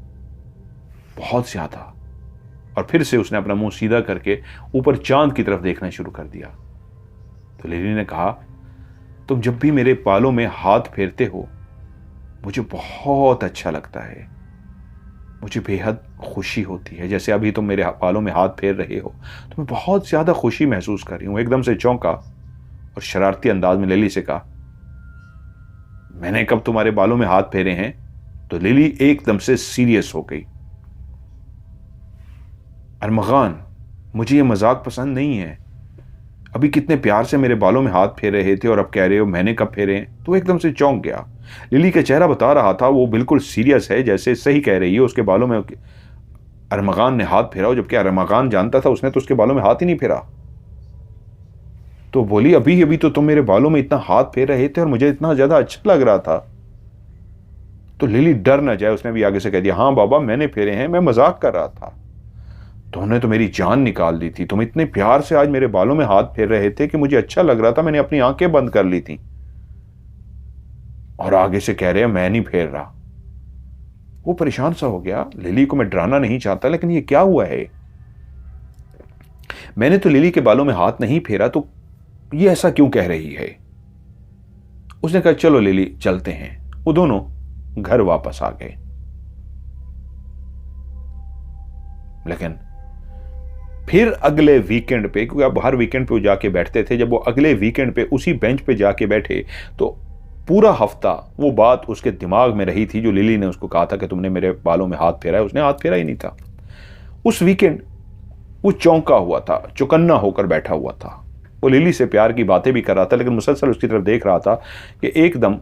बहुत ज्यादा। और फिर से उसने अपना मुंह सीधा करके ऊपर चांद की तरफ देखना शुरू कर दिया। तो लिली ने कहा, तुम जब भी मेरे बालों में हाथ फेरते हो मुझे बहुत अच्छा लगता है, मुझे बेहद खुशी होती है, जैसे अभी तुम मेरे बालों में हाथ फेर रहे हो तो मैं बहुत ज्यादा खुशी महसूस कर रही हूं। एकदम से चौंका और शरारती अंदाज में लिली से कहा, मैंने कब तुम्हारे बालों में हाथ फेरे हैं। तो लिली एकदम से सीरियस हो गई। अरमगान, मुझे ये मजाक पसंद नहीं है, अभी कितने प्यार से मेरे बालों में हाथ फेर रहे थे और अब कह रहे हो मैंने कब फेरे हैं। तो एकदम से चौंक गया। लिली का चेहरा बता रहा था वो बिल्कुल सीरियस है, जैसे सही कह रही है, उसके बालों में अरमगान ने हाथ फेरा, जबकि अरमगान जानता था उसने तो उसके बालों में हाथ ही नहीं फेरा। तो बोली, अभी अभी तो तुम मेरे बालों में इतना हाथ फेर रहे थे और मुझे इतना ज्यादा अच्छा लग रहा था। तो लिली डर ना जाए, उसने भी आगे से कह दिया, हाँ बाबा मैंने फेरे हैं, मैं मजाक कर रहा था, तुमने तो मेरी जान निकाल दी थी, तुम इतने प्यार से आज मेरे बालों में हाथ फेर रहे थे कि मुझे अच्छा लग रहा था, मैंने अपनी आंखें बंद कर ली थी, और आगे से कह रहे हैं मैं नहीं फेर रहा। वो परेशान सा हो गया। लिली को मैं डराना नहीं चाहता, लेकिन ये क्या हुआ है, मैंने तो लिली के बालों में हाथ नहीं फेरा, तो ये ऐसा क्यों कह रही है। उसने कहा, चलो लिली चलते हैं। वो दोनों घर वापस आ गए। लेकिन फिर अगले वीकेंड पे, क्योंकि अब हर वीकेंड पे वो जाके बैठते थे, जब वो अगले वीकेंड पे उसी बेंच पे जाके बैठे तो पूरा हफ्ता वो बात उसके दिमाग में रही थी जो लिली ने उसको कहा था कि तुमने मेरे बालों में हाथ फेरा है। उसने हाथ फेरा ही नहीं था। उस वीकेंड वो चौंका हुआ था, चौकन्ना होकर बैठा हुआ था। वो लिली से प्यार की बातें भी कर रहा था, लेकिन मुसलसल उसकी तरफ देख रहा था कि एकदम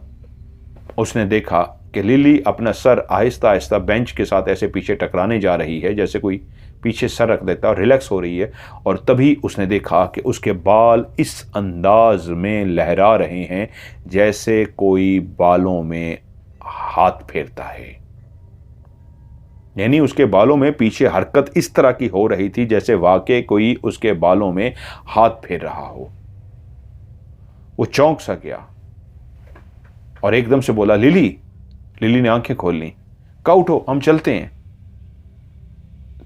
उसने देखा कि लिली अपना सर आहिस्ता आहिस्ता बेंच के साथ ऐसे पीछे टकराने जा रही है, जैसे कोई पीछे सर रख देता और रिलैक्स हो रही है। और तभी उसने देखा कि उसके बाल इस अंदाज में लहरा रहे हैं जैसे कोई बालों में हाथ फेरता है, यानी उसके बालों में पीछे हरकत इस तरह की हो रही थी जैसे वाकई कोई उसके बालों में हाथ फेर रहा हो। वो चौंक सा गया और एकदम से बोला, लिली। लिली ने आंखें खोल ली। कहा, उठो, हम चलते हैं।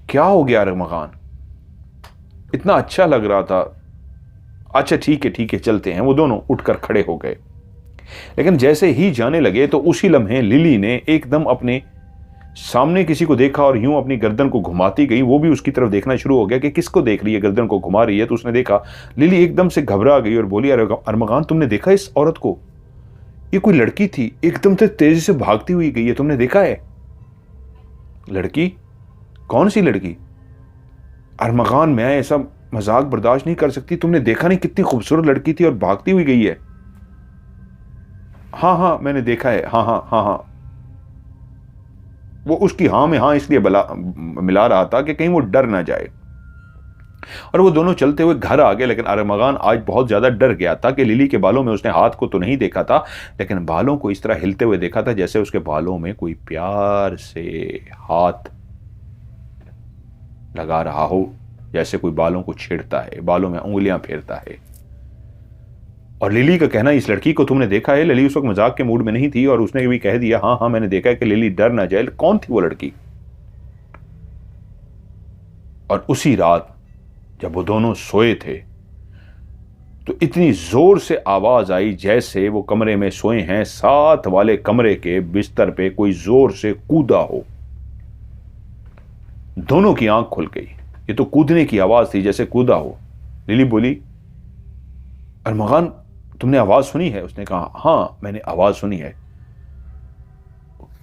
क्या हो गया अरमगान? इतना अच्छा लग रहा था। अच्छा ठीक है चलते हैं। वो दोनों उठकर खड़े हो गए। लेकिन जैसे ही जाने लगे तो उसी लम्हे लिली ने एकदम अपने सामने किसी को देखा और यूं अपनी गर्दन को घुमाती गई। वो भी उसकी तरफ देखना शुरू हो गया कि किसको देख रही है, गर्दन को घुमा रही है। तो उसने देखा, लिली एकदम से घबरा गई और बोली, अरमगान तुमने देखा इस औरत को? ये कोई लड़की थी, एकदम से तेजी से भागती हुई गई है, तुमने देखा है? लड़की? कौन सी लड़की? अरमगान, मैं ऐसा मजाक बर्दाश्त नहीं कर सकती। तुमने देखा नहीं कितनी खूबसूरत लड़की थी और भागती हुई गई है? हाँ मैंने देखा है। हाँ। वो उसकी हाँ में हाँ इसलिए मिला रहा था कि कहीं वो डर ना जाए। और वो दोनों चलते हुए घर आ गए। लेकिन अरमगान आज बहुत ज्यादा डर गया था कि लिली के बालों में उसने हाथ को तो नहीं देखा था, लेकिन बालों को इस तरह हिलते हुए देखा था जैसे उसके बालों में कोई प्यार से हाथ लगा रहा हो, जैसे कोई बालों को छेड़ता है, बालों में उंगलियां फेरता है। और लिली का कहना, इस लड़की को तुमने देखा है? लिली उस वक्त मजाक के मूड में नहीं थी और उसने भी कह दिया, हाँ मैंने देखा है, कि लिली डर ना जाए। कौन थी वो लड़की? और उसी रात जब वो दोनों सोए थे तो इतनी जोर से आवाज आई जैसे वो कमरे में सोए हैं, साथ वाले कमरे के बिस्तर पे कोई जोर से कूदा हो। दोनों की आंख खुल गई। ये तो कूदने की आवाज थी, जैसे कूदा हो। लिली बोली, अरमगान तुमने आवाज सुनी है? उसने कहा, हाँ मैंने आवाज सुनी है।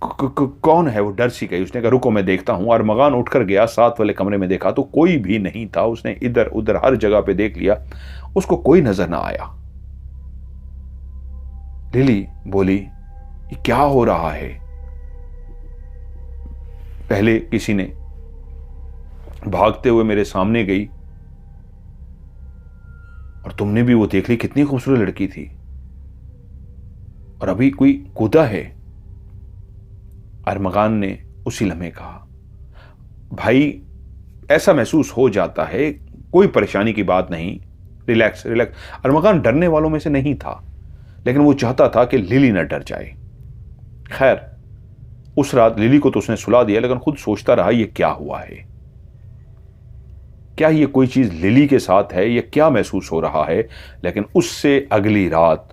कौन है? वो डर सी गई। उसने कहा, रुको मैं देखता हूं। अरमगान उठकर गया, साथ वाले कमरे में देखा तो कोई भी नहीं था। उसने इधर उधर हर जगह पे देख लिया, उसको कोई नजर ना आया। लिली बोली, ये क्या हो रहा है? पहले किसी ने भागते हुए मेरे सामने गई और तुमने भी वो देख ली, कितनी खूबसूरत लड़की थी, और अभी कोई कूदा है। अरमगान ने उसी लम्हे कहा, भाई ऐसा महसूस हो जाता है, कोई परेशानी की बात नहीं, रिलैक्स रिलैक्स। अरमगान डरने वालों में से नहीं था, लेकिन वो चाहता था कि लिली न डर जाए। खैर उस रात लिली को तो उसने सुला दिया, लेकिन खुद सोचता रहा ये क्या हुआ है, क्या ये कोई चीज लिली के साथ है, ये क्या महसूस हो रहा है। लेकिन उससे अगली रात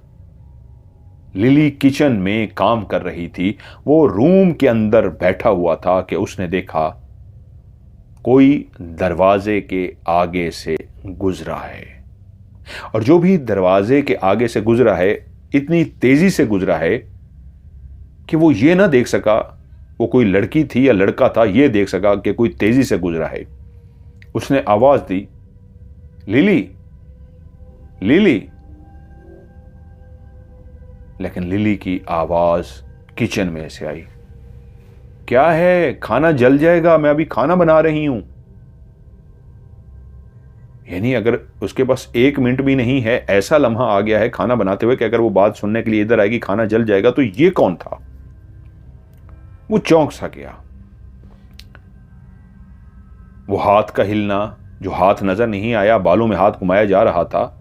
लिली किचन में काम कर रही थी। वो रूम के अंदर बैठा हुआ था कि उसने देखा कोई दरवाजे के आगे से गुजरा है, और जो भी दरवाजे के आगे से गुजरा है इतनी तेजी से गुजरा है कि वो ये ना देख सका वो कोई लड़की थी या लड़का था, ये देख सका कि कोई तेजी से गुजरा है। उसने आवाज दी, लिली लिली। लेकिन लिली की आवाज किचन में से आई, क्या है, खाना जल जाएगा, मैं अभी खाना बना रही हूं। यानी अगर उसके पास 1 मिनट भी नहीं है, ऐसा लम्हा आ गया है खाना बनाते हुए कि अगर वो बात सुनने के लिए इधर आएगी खाना जल जाएगा, तो ये कौन था? वो चौंक सा गया। वो हाथ का हिलना, जो हाथ नजर नहीं आया, बालों में हाथ घुमाया जा रहा था,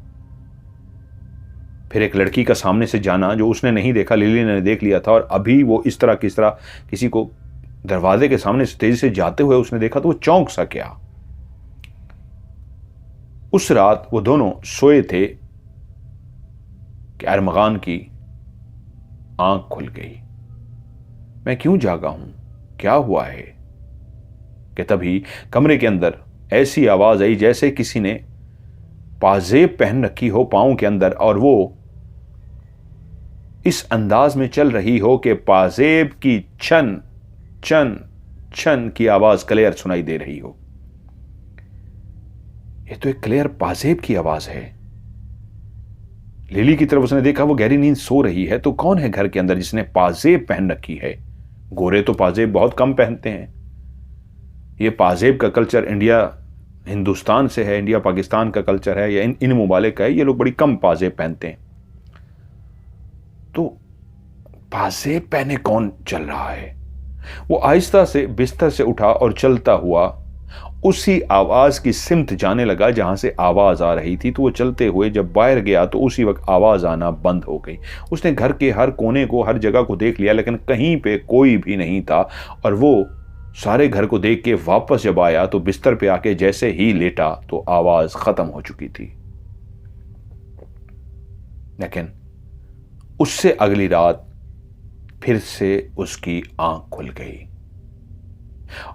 फिर एक लड़की का सामने से जाना जो उसने नहीं देखा, लिली ने देख लिया था, और अभी वो इस तरह किसी को दरवाजे के सामने से तेजी से जाते हुए उसने देखा, तो वो चौंक सा गया। उस रात वो दोनों सोए थे कि अरमगान की आंख खुल गई। मैं क्यों जागा हूं, क्या हुआ है? कि तभी कमरे के अंदर ऐसी आवाज आई जैसे किसी ने पाजेब पहन रखी हो पांव के अंदर, और वो इस अंदाज में चल रही हो कि पाजेब की छन छन छन की आवाज क्लियर सुनाई दे रही हो। ये तो एक क्लियर पाजेब की आवाज है। लिली की तरफ उसने देखा, वो गहरी नींद सो रही है। तो कौन है घर के अंदर जिसने पाजेब पहन रखी है? गोरे तो पाजेब बहुत कम पहनते हैं। ये पाजेब का कल्चर इंडिया हिंदुस्तान से है, इंडिया पाकिस्तान का कल्चर है या इन मुमालिक का है, ये लोग बड़ी कम पाजेब पहनते हैं। तो पाजेब पहने कौन चल रहा है? वो आहिस्ता से बिस्तर से उठा और चलता हुआ उसी आवाज की सिमत जाने लगा जहां से आवाज आ रही थी। तो वो चलते हुए जब बाहर गया तो उसी वक्त आवाज आना बंद हो गई। उसने घर के हर कोने को, हर जगह को देख लिया, लेकिन कहीं पे कोई भी नहीं था। और वो सारे घर को देख के वापस जब आया तो बिस्तर पे आके जैसे ही लेटा तो आवाज खत्म हो चुकी थी। लेकिन उससे अगली रात फिर से उसकी आंख खुल गई,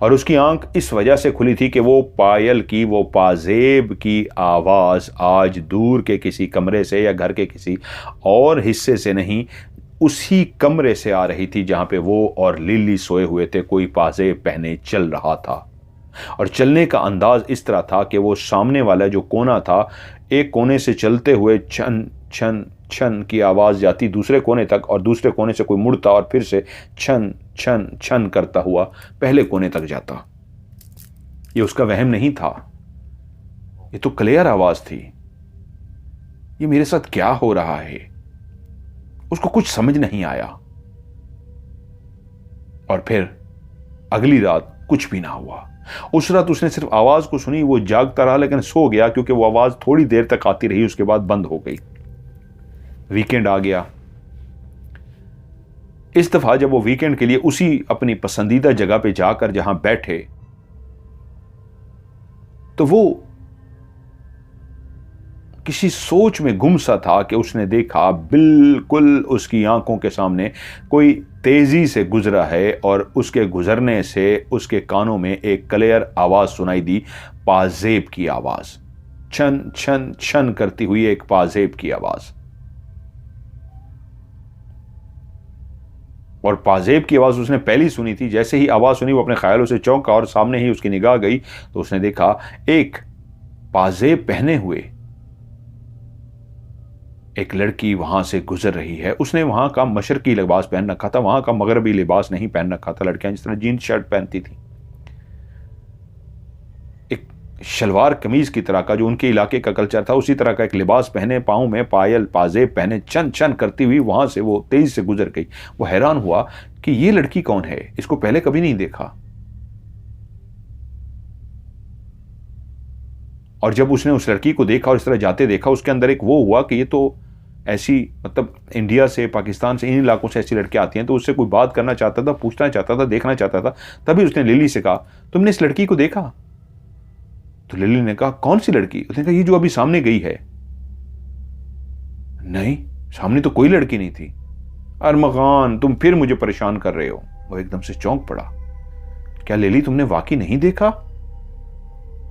और उसकी आंख इस वजह से खुली थी कि वो पायल की, वो पाजेब की आवाज आज दूर के किसी कमरे से या घर के किसी और हिस्से से नहीं, उसी कमरे से आ रही थी जहां पे वो और लिली सोए हुए थे। कोई पाजेब पहने चल रहा था, और चलने का अंदाज इस तरह था कि वो सामने वाला जो कोना था, एक कोने से चलते हुए छन छन छन की आवाज जाती दूसरे कोने तक, और दूसरे कोने से कोई मुड़ता और फिर से छन छन छन करता हुआ पहले कोने तक जाता। ये उसका वहम नहीं था, ये तो क्लियर आवाज थी। ये मेरे साथ क्या हो रहा है? उसको कुछ समझ नहीं आया। और फिर अगली रात कुछ भी ना हुआ। उस रात उसने सिर्फ आवाज को सुनी, वो जागता रहा लेकिन सो गया, क्योंकि वो आवाज थोड़ी देर तक आती रही, उसके बाद बंद हो गई। वीकेंड आ गया। इस दफा जब वो वीकेंड के लिए उसी अपनी पसंदीदा जगह पे जाकर जहां बैठे, तो वो किसी सोच में गुम सा था कि उसने देखा बिल्कुल उसकी आंखों के सामने कोई तेजी से गुजरा है, और उसके गुजरने से उसके कानों में एक क्लियर आवाज सुनाई दी, पाजेब की आवाज, छन छन छन करती हुई एक पाजेब की आवाज। और पाजेब की आवाज उसने पहली सुनी थी। जैसे ही आवाज सुनी वो अपने ख्यालों से चौंका, और सामने ही उसकी निगाह गई तो उसने देखा एक पाजेब पहने हुए एक लड़की वहां से गुजर रही है। उसने वहां का मशरकी लिबास पहन रखा था, वहां का मगरबी लिबास नहीं पहन रखा था। लड़कियां जिस तरह जीन्स शर्ट पहनती थी, एक शलवार कमीज की तरह का जो उनके इलाके का कल्चर था, उसी तरह का एक लिबास पहने, पाँव में पायल पाजेब पहने, चन चन करती हुई वहां से वो तेजी से गुजर गई। वो हैरान हुआ कि ये लड़की कौन है, इसको पहले कभी नहीं देखा। और जब उसने उस लड़की को देखा और इस तरह जाते देखा, उसके अंदर एक वो हुआ कि ये तो ऐसी, मतलब इंडिया से, पाकिस्तान से, इन इलाकों से ऐसी लड़कियां आती हैं, तो उससे कोई बात करना चाहता था, पूछना चाहता था, देखना चाहता था। तभी उसने लिली से कहा, तुमने इस लड़की को देखा? तो लिली ने कहा, कौन सी लड़की? उसने कहा, ये जो अभी सामने गई है। नहीं, सामने तो कोई लड़की नहीं थी। अरमगान, तुम फिर मुझे परेशान कर रहे हो। वो एकदम से चौंक पड़ा। क्या लिली, तुमने वाकई नहीं देखा?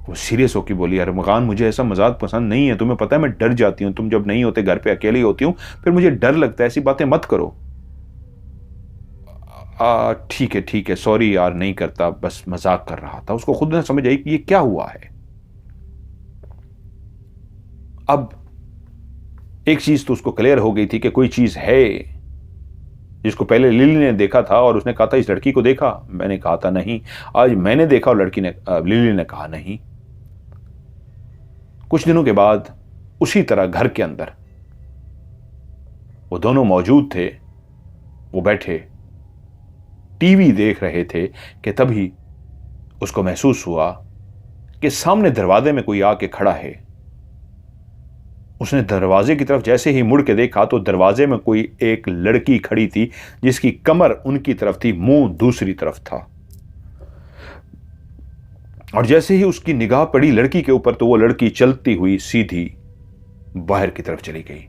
वो सीरियस होकर बोली, अरमगान, मुझे ऐसा मजाक पसंद नहीं है, तुम्हें पता है मैं डर जाती हूं, तुम जब नहीं होते घर पे अकेली होती हूं, फिर मुझे डर लगता है, ऐसी बातें मत करो। ठीक है, सॉरी यार, नहीं करता, बस मजाक कर रहा था। उसको खुद न समझ आई कि ये क्या हुआ है। अब एक चीज तो उसको क्लियर हो गई थी कि कोई चीज है जिसको पहले लिली ने देखा था, और उसने कहा था, इस लड़की को देखा? मैंने कहा था नहीं। आज मैंने देखा, और लिली ने कहा नहीं। कुछ दिनों के बाद उसी तरह घर के अंदर वो दोनों मौजूद थे। वो बैठे टीवी देख रहे थे कि तभी उसको महसूस हुआ कि सामने दरवाजे में कोई आके खड़ा है। उसने दरवाजे की तरफ जैसे ही मुड़ के देखा तो दरवाजे में कोई एक लड़की खड़ी थी, जिसकी कमर उनकी तरफ थी, मुंह दूसरी तरफ था। और जैसे ही उसकी निगाह पड़ी लड़की के ऊपर, तो वो लड़की चलती हुई सीधी बाहर की तरफ चली गई।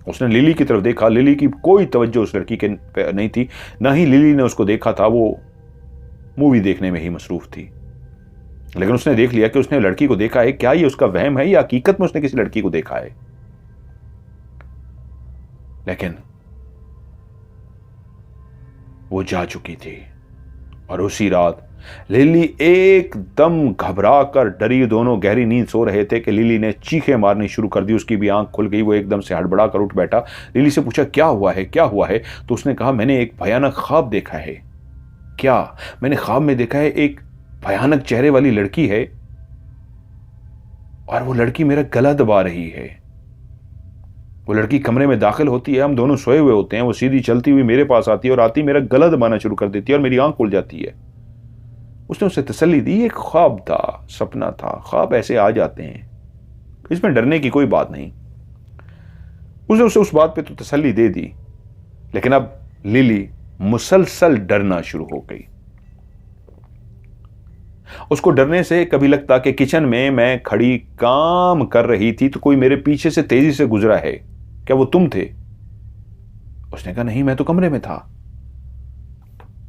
उसने लिली की तरफ देखा, लिली की कोई तवज्जो उस लड़की के नहीं थी, ना ही लिली ने उसको देखा था। वो मूवी देखने में ही मसरूफ थी। लेकिन उसने देख लिया कि उसने लड़की को देखा है। क्या ये उसका वहम है या हकीकत में उसने किसी लड़की को देखा है? लेकिन वो जा चुकी थी। और उसी रात लिली एकदम घबरा कर डरी, दोनों गहरी नींद सो रहे थे कि लिली ने चीखें मारनी शुरू कर दी। उसकी भी आंख खुल गई। वो एकदम से हड़बड़ा कर उठ बैठा। लिली से पूछा, क्या हुआ है, क्या हुआ है? तो उसने कहा, मैंने एक भयानक ख्वाब देखा है। क्या? मैंने ख्वाब में देखा है एक भयानक चेहरे वाली लड़की है, और वो लड़की मेरा गला दबा रही है। वो लड़की कमरे में दाखिल होती है, हम दोनों सोए हुए होते हैं, वो सीधी चलती हुई मेरे पास आती है और आती मेरा गला दबाना शुरू कर देती है और मेरी आंख खुल जाती है। उसने उसे तसल्ली दी, एक ख्वाब था, सपना था, ख्वाब ऐसे आ जाते हैं, इसमें डरने की कोई बात नहीं। उसने उसे उस बात पे तो तसल्ली दे दी, लेकिन अब लिली मुसलसल डरना शुरू हो गई। उसको डरने से कभी लगता कि किचन में मैं खड़ी काम कर रही थी तो कोई मेरे पीछे से तेजी से गुजरा है, क्या वो तुम थे? उसने कहा नहीं, मैं तो कमरे में था।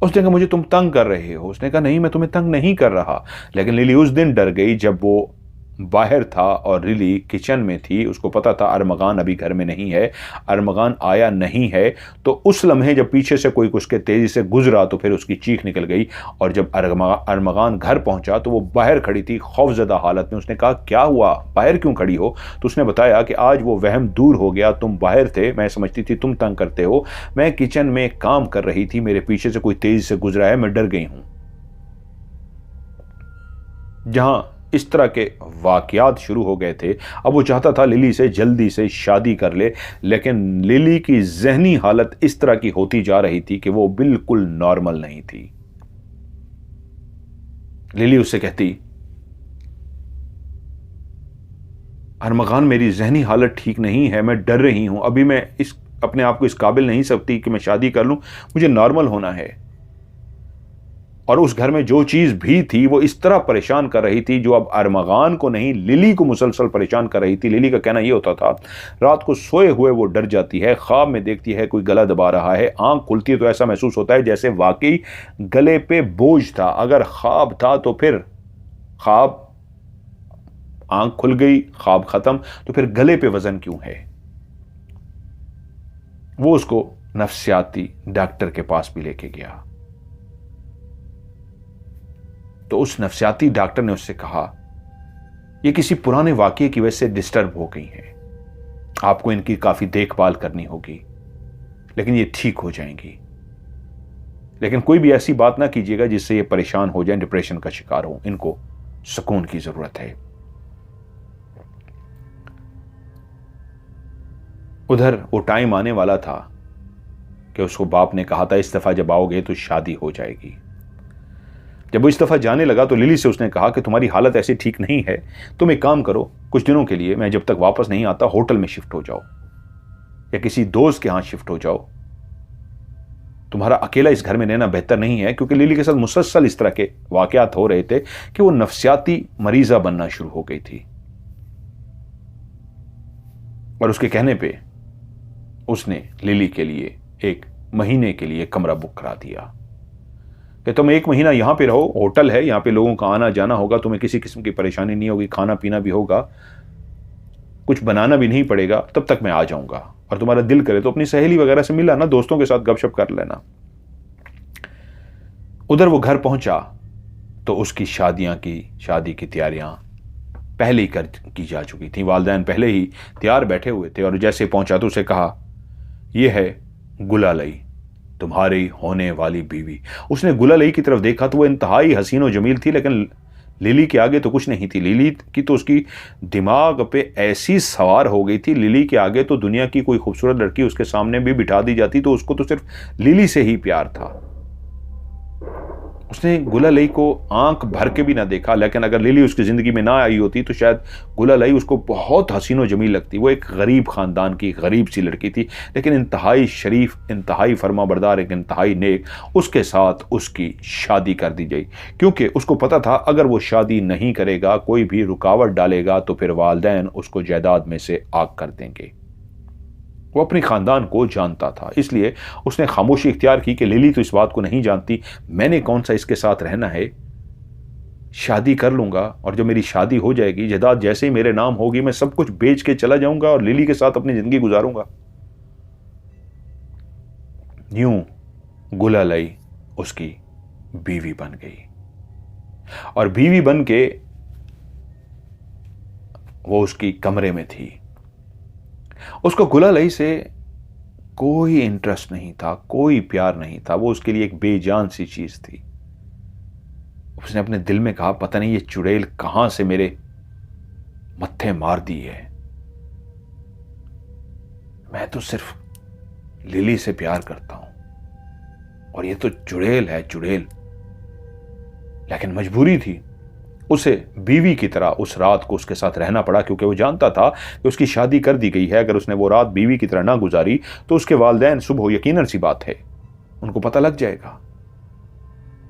उसने कहा मुझे तुम तंग कर रहे हो। उसने कहा नहीं, मैं तुम्हें तंग नहीं कर रहा। लेकिन लिली उस दिन डर गई जब वो बाहर था और लिली किचन में थी। उसको पता था अरमगान अभी घर में नहीं है, अरमगान आया नहीं है। तो उस लम्हे जब पीछे से कोई उसके तेजी से गुजरा तो फिर उसकी चीख निकल गई। और जब अरमगान घर पहुंचा तो वो बाहर खड़ी थी खौफजदा हालत में। उसने कहा क्या हुआ, बाहर क्यों खड़ी हो? तो उसने बताया कि आज वो वहम दूर हो गया, तुम बाहर थे, मैं समझती थी तुम तंग करते हो, मैं किचन में काम कर रही थी, मेरे पीछे से कोई तेजी से गुजरा है, मैं डर गई हूं। जहां इस तरह के वाकयात शुरू हो गए थे, अब वो चाहता था लिली से जल्दी से शादी कर ले, लेकिन लिली की जहनी हालत इस तरह की होती जा रही थी कि वो बिल्कुल नॉर्मल नहीं थी। लिली उससे कहती, अरमगान मेरी जहनी हालत ठीक नहीं है, मैं डर रही हूं, अभी मैं इस अपने आप को इस काबिल नहीं सकती कि मैं शादी कर लूं, मुझे नॉर्मल होना है। और उस घर में जो चीज भी थी वो इस तरह परेशान कर रही थी, जो अब अरमगान को नहीं लिली को मुसलसल परेशान कर रही थी। लिली का कहना यह होता था, रात को सोए हुए वो डर जाती है, ख्वाब में देखती है कोई गला दबा रहा है, आंख खुलती है तो ऐसा महसूस होता है जैसे वाकई गले पे बोझ था। अगर ख्वाब था तो फिर ख्वाब, आंख खुल गई, ख्वाब खत्म, तो फिर गले पे वजन क्यों है? वो उसको नफ्सियाती डॉक्टर के पास भी लेके गया। तो उस नफ्सियाती डॉक्टर ने उससे कहा, ये किसी पुराने वाकये की वजह से डिस्टर्ब हो गई हैं, आपको इनकी काफी देखभाल करनी होगी, लेकिन ये ठीक हो जाएंगी। लेकिन कोई भी ऐसी बात ना कीजिएगा जिससे ये परेशान हो जाए, डिप्रेशन का शिकार हो, इनको सुकून की जरूरत है। उधर वो टाइम आने वाला था कि उसको बाप ने कहा था इस दफा जब आओगे तो शादी हो जाएगी। जब वो इस दफा जाने लगा तो लिली से उसने कहा कि तुम्हारी हालत ऐसी ठीक नहीं है, तुम एक काम करो, कुछ दिनों के लिए, मैं जब तक वापस नहीं आता, होटल में शिफ्ट हो जाओ या किसी दोस्त के यहां शिफ्ट हो जाओ। तुम्हारा अकेला इस घर में रहना बेहतर नहीं है। क्योंकि लिली के साथ मुसलसल इस तरह के वाकयात हो रहे थे कि वो नफ्सियाती मरीजा बनना शुरू हो गई थी। और उसके कहने पे उसने लिली के लिए 1 महीने के लिए कमरा बुक करा दिया कि तुम 1 महीना यहां पे रहो, होटल है, यहां पे लोगों का आना जाना होगा, तुम्हें किसी किस्म की परेशानी नहीं होगी, खाना पीना भी होगा, कुछ बनाना भी नहीं पड़ेगा, तब तक मैं आ जाऊंगा। और तुम्हारा दिल करे तो अपनी सहेली वगैरह से मिला ना, दोस्तों के साथ गपशप कर लेना। उधर वो घर पहुंचा तो उसकी शादी की तैयारियां पहले ही की जा चुकी थी। वालिदैन पहले ही तैयार बैठे हुए थे। और जैसे पहुंचा तो उसे कहा, यह है गुलालई, तुम्हारी होने वाली बीवी। उसने गुलालई की तरफ देखा तो वो इंतहाई हसीन और जमील थी, लेकिन लिली के आगे तो कुछ नहीं थी। लिली की तो उसकी दिमाग पे ऐसी सवार हो गई थी, लिली के आगे तो दुनिया की कोई खूबसूरत लड़की उसके सामने भी बिठा दी जाती तो उसको तो सिर्फ लिली से ही प्यार था। उसने गुलालई को आंख भर के भी ना देखा, लेकिन अगर लिली उसकी जिंदगी में ना आई होती तो शायद गुलालई उसको बहुत हसीन और जमील लगती। वो एक गरीब खानदान की गरीब सी लड़की थी, लेकिन इंतहाई शरीफ, इंतहाई फर्माबरदार, एक इंतहाई नेक। उसके साथ उसकी शादी कर दी गई, क्योंकि उसको पता था अगर वो शादी नहीं करेगा, कोई भी रुकावट डालेगा तो फिर वालिदैन उसको जायदाद में से आग कर देंगे। वो अपने खानदान को जानता था, इसलिए उसने खामोशी इख्तियार की कि लिली तो इस बात को नहीं जानती, मैंने कौन सा इसके साथ रहना है, शादी कर लूंगा और जब मेरी शादी हो जाएगी, जायदाद जैसे ही मेरे नाम होगी, मैं सब कुछ बेच के चला जाऊंगा और लिली के साथ अपनी जिंदगी गुजारूंगा। यूं गुलालई उसकी बीवी बन गई और बीवी बन के वो उसकी कमरे में थी। उसको गुलालई से कोई इंटरेस्ट नहीं था, कोई प्यार नहीं था, वो उसके लिए एक बेजान सी चीज थी। उसने अपने दिल में कहा, पता नहीं ये चुड़ैल कहां से मेरे मत्थे मार दी है। मैं तो सिर्फ लिली से प्यार करता हूं और ये तो चुड़ैल है, चुड़ैल। लेकिन मजबूरी थी, उसे बीवी की तरह उस रात को उसके साथ रहना पड़ा, क्योंकि वो जानता था कि उसकी शादी कर दी गई है। अगर उसने वो रात बीवी की तरह ना गुजारी तो उसके वालिदैन सुबह, यकीनन सी बात है, उनको पता लग जाएगा।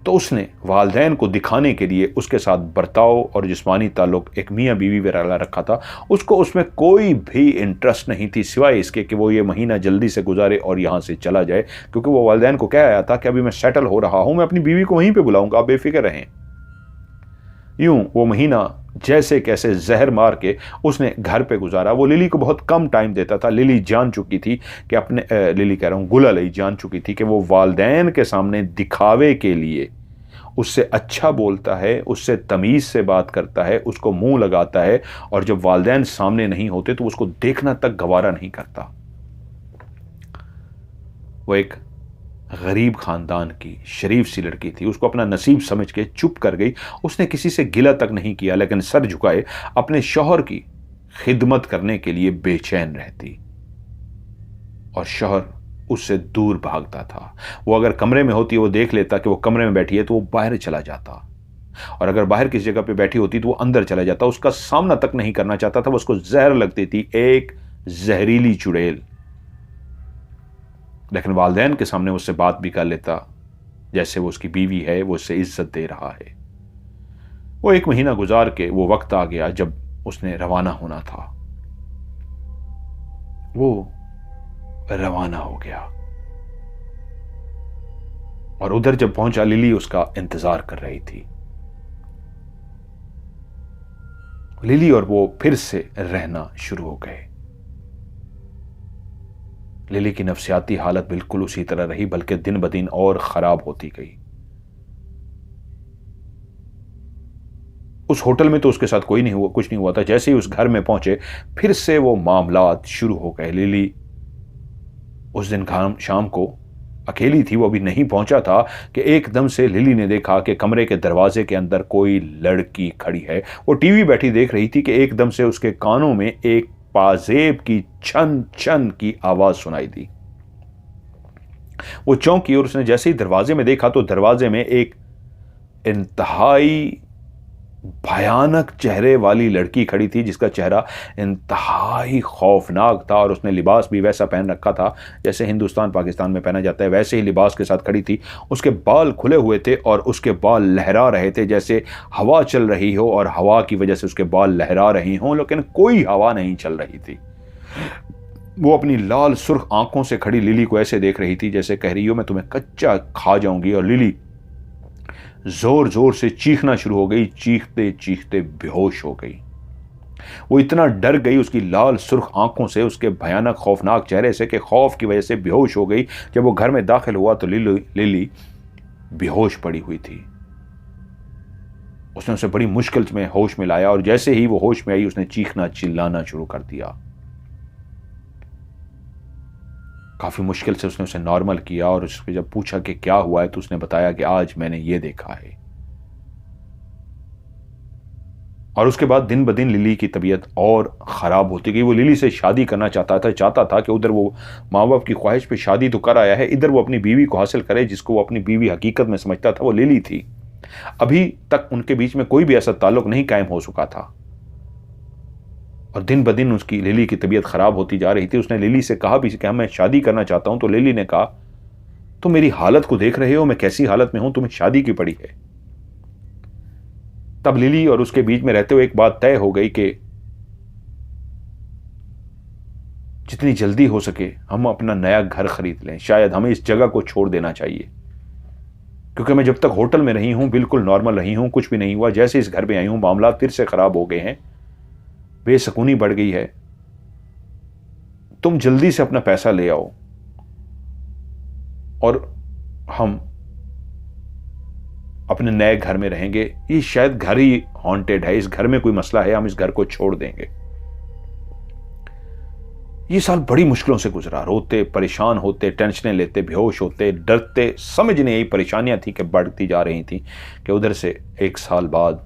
तो उसने वालिदैन को दिखाने के लिए उसके साथ बर्ताव और जिस्मानी ताल्लुक एक मियाँ बीवी वाला रखा था। उसको उसमें कोई भी इंटरेस्ट नहीं थी सिवाय इसके कि वो ये महीना जल्दी से गुजारे और यहाँ से चला जाए, क्योंकि वो वालिदैन को कह आया था कि अभी मैं सेटल हो रहा हूँ, मैं अपनी बीवी को वहीं पर बुलाऊंगा, आप बेफिक्र रहें। यूं वो महीना जैसे कैसे जहर मार के उसने घर पे गुजारा। वो लिली को बहुत कम टाइम देता था। लिली जान चुकी थी कि लिली कह रहा हूं, गुलाली जान चुकी थी कि वो वालिदैन के सामने दिखावे के लिए उससे अच्छा बोलता है, उससे तमीज़ से बात करता है, उसको मुंह लगाता है, और जब वालिदैन सामने नहीं होते तो उसको देखना तक गवारा नहीं करता। वो एक गरीब खानदान की शरीफ सी लड़की थी, उसको अपना नसीब समझ के चुप कर गई। उसने किसी से गिला तक नहीं किया, लेकिन सर झुकाए अपने शौहर की खिदमत करने के लिए बेचैन रहती, और शौहर उससे दूर भागता था। वो अगर कमरे में होती, वो देख लेता कि वो कमरे में बैठी है तो वो बाहर चला जाता, और अगर बाहर किसी जगह पे बैठी होती तो वो अंदर चला जाता। उसका सामना तक नहीं करना चाहता था। वो उसको जहर लगती थी, एक जहरीली चुड़ैल। लेकिन वालिदैन के सामने उससे बात भी कर लेता जैसे वो उसकी बीवी है, वो उससे इज्जत दे रहा है। वो एक महीना गुजार के वो वक्त आ गया जब उसने रवाना होना था। वो रवाना हो गया, और उधर जब पहुंचा, लिली उसका इंतजार कर रही थी। लिली और वो फिर से रहना शुरू हो गए। लिली की नफ्सियाती हालत बिल्कुल उसी तरह रही, बल्कि दिन ब दिन और खराब होती गई। उस होटल में तो उसके साथ कोई नहीं हुआ, कुछ नहीं हुआ था। जैसे ही उस घर में पहुंचे, फिर से वो मामलात शुरू हो गए। लिली उस दिन शाम को अकेली थी, वो अभी नहीं पहुंचा था कि एकदम से लिली ने देखा कि कमरे के दरवाजे के अंदर कोई लड़की खड़ी है। वो टीवी बैठी देख रही थी कि एकदम से उसके कानों में एक पाजेब की छन छन की आवाज सुनाई दी। वो चौंकी, और उसने जैसे ही दरवाजे में देखा तो दरवाजे में एक इंतहाई भयानक चेहरे वाली लड़की खड़ी थी, जिसका चेहरा इंतहाई खौफनाक था, और उसने लिबास भी वैसा पहन रखा था जैसे हिंदुस्तान पाकिस्तान में पहना जाता है। वैसे ही लिबास के साथ खड़ी थी। उसके बाल खुले हुए थे और उसके बाल लहरा रहे थे जैसे हवा चल रही हो, और हवा की वजह से उसके बाल लहरा रही हों, लेकिन कोई हवा नहीं चल रही थी। वो अपनी लाल सुर्ख आंखों से खड़ी लिली को ऐसे देख रही थी जैसे कह रही हो मैं तुम्हें कच्चा खा जाऊंगी। और लिली जोर जोर से चीखना शुरू हो गई, चीखते चीखते बेहोश हो गई। वो इतना डर गई उसकी लाल सुर्ख आंखों से, उसके भयानक खौफनाक चेहरे से, कि खौफ की वजह से बेहोश हो गई। जब वो घर में दाखिल हुआ तो लिली बेहोश पड़ी हुई थी। उसने उसे बड़ी मुश्किल में होश में लाया, और जैसे ही वो होश में आई उसने चीखना चिल्लाना शुरू कर दिया। काफी मुश्किल से उसने उसे नॉर्मल किया, और उससे जब पूछा कि क्या हुआ है तो उसने बताया कि आज मैंने ये देखा है। और उसके बाद दिन ब दिन लिली की तबीयत और ख़राब होती गई। वो लिली से शादी करना चाहता था कि उधर वो माँ बाप की ख्वाहिश पे शादी तो कर आया है, इधर वो अपनी बीवी को हासिल करे जिसको वो अपनी बीवी हकीकत में समझता था, वो लिली थी। अभी तक उनके बीच में कोई भी ऐसा ताल्लुक नहीं कायम हो चुका था, और दिन ब दिन उसकी लिली की तबीयत ख़राब होती जा रही थी। उसने लिली से कहा भी कि मैं शादी करना चाहता हूँ, तो लिली ने कहा तो मेरी हालत को देख रहे हो, मैं कैसी हालत में हूं, तुम्हें शादी की पड़ी है। तब लिली और उसके बीच में रहते हुए एक बात तय हो गई कि जितनी जल्दी हो सके हम अपना नया घर खरीद लें। शायद हमें इस जगह को छोड़ देना चाहिए, क्योंकि मैं जब तक होटल में रही हूं बिल्कुल नॉर्मल रही हूं, कुछ भी नहीं हुआ। जैसे इस घर में आई हूं मामला फिर से खराब हो गए हैं, बेसुकूनी बढ़ गई है। तुम जल्दी से अपना पैसा ले आओ और हम अपने नए घर में रहेंगे। ये शायद घर ही हॉन्टेड है, इस घर में कोई मसला है, हम इस घर को छोड़ देंगे। ये साल बड़ी मुश्किलों से गुजरा, रोते, परेशान होते, टेंशनें लेते, बेहोश होते, डरते, समझ नहीं आई। परेशानियां थी कि बढ़ती जा रही थी कि उधर से एक साल बाद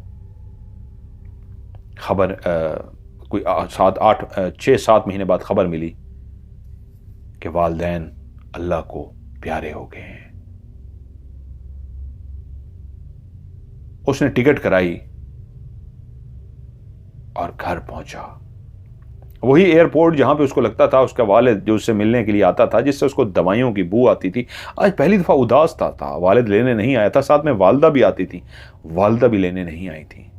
खबर कोई 6-7 महीने बाद खबर मिली कि वालिदैन अल्लाह को प्यारे हो गए हैं। उसने टिकट कराई और घर पहुंचा। वही एयरपोर्ट जहां पे उसको लगता था उसका वालिद जो उससे मिलने के लिए आता था, जिससे उसको दवाइयों की बू आती थी, आज पहली दफा उदास था। वालिद लेने नहीं आया था, साथ में वालदा भी आती थी, वालदा भी लेने नहीं आई थी।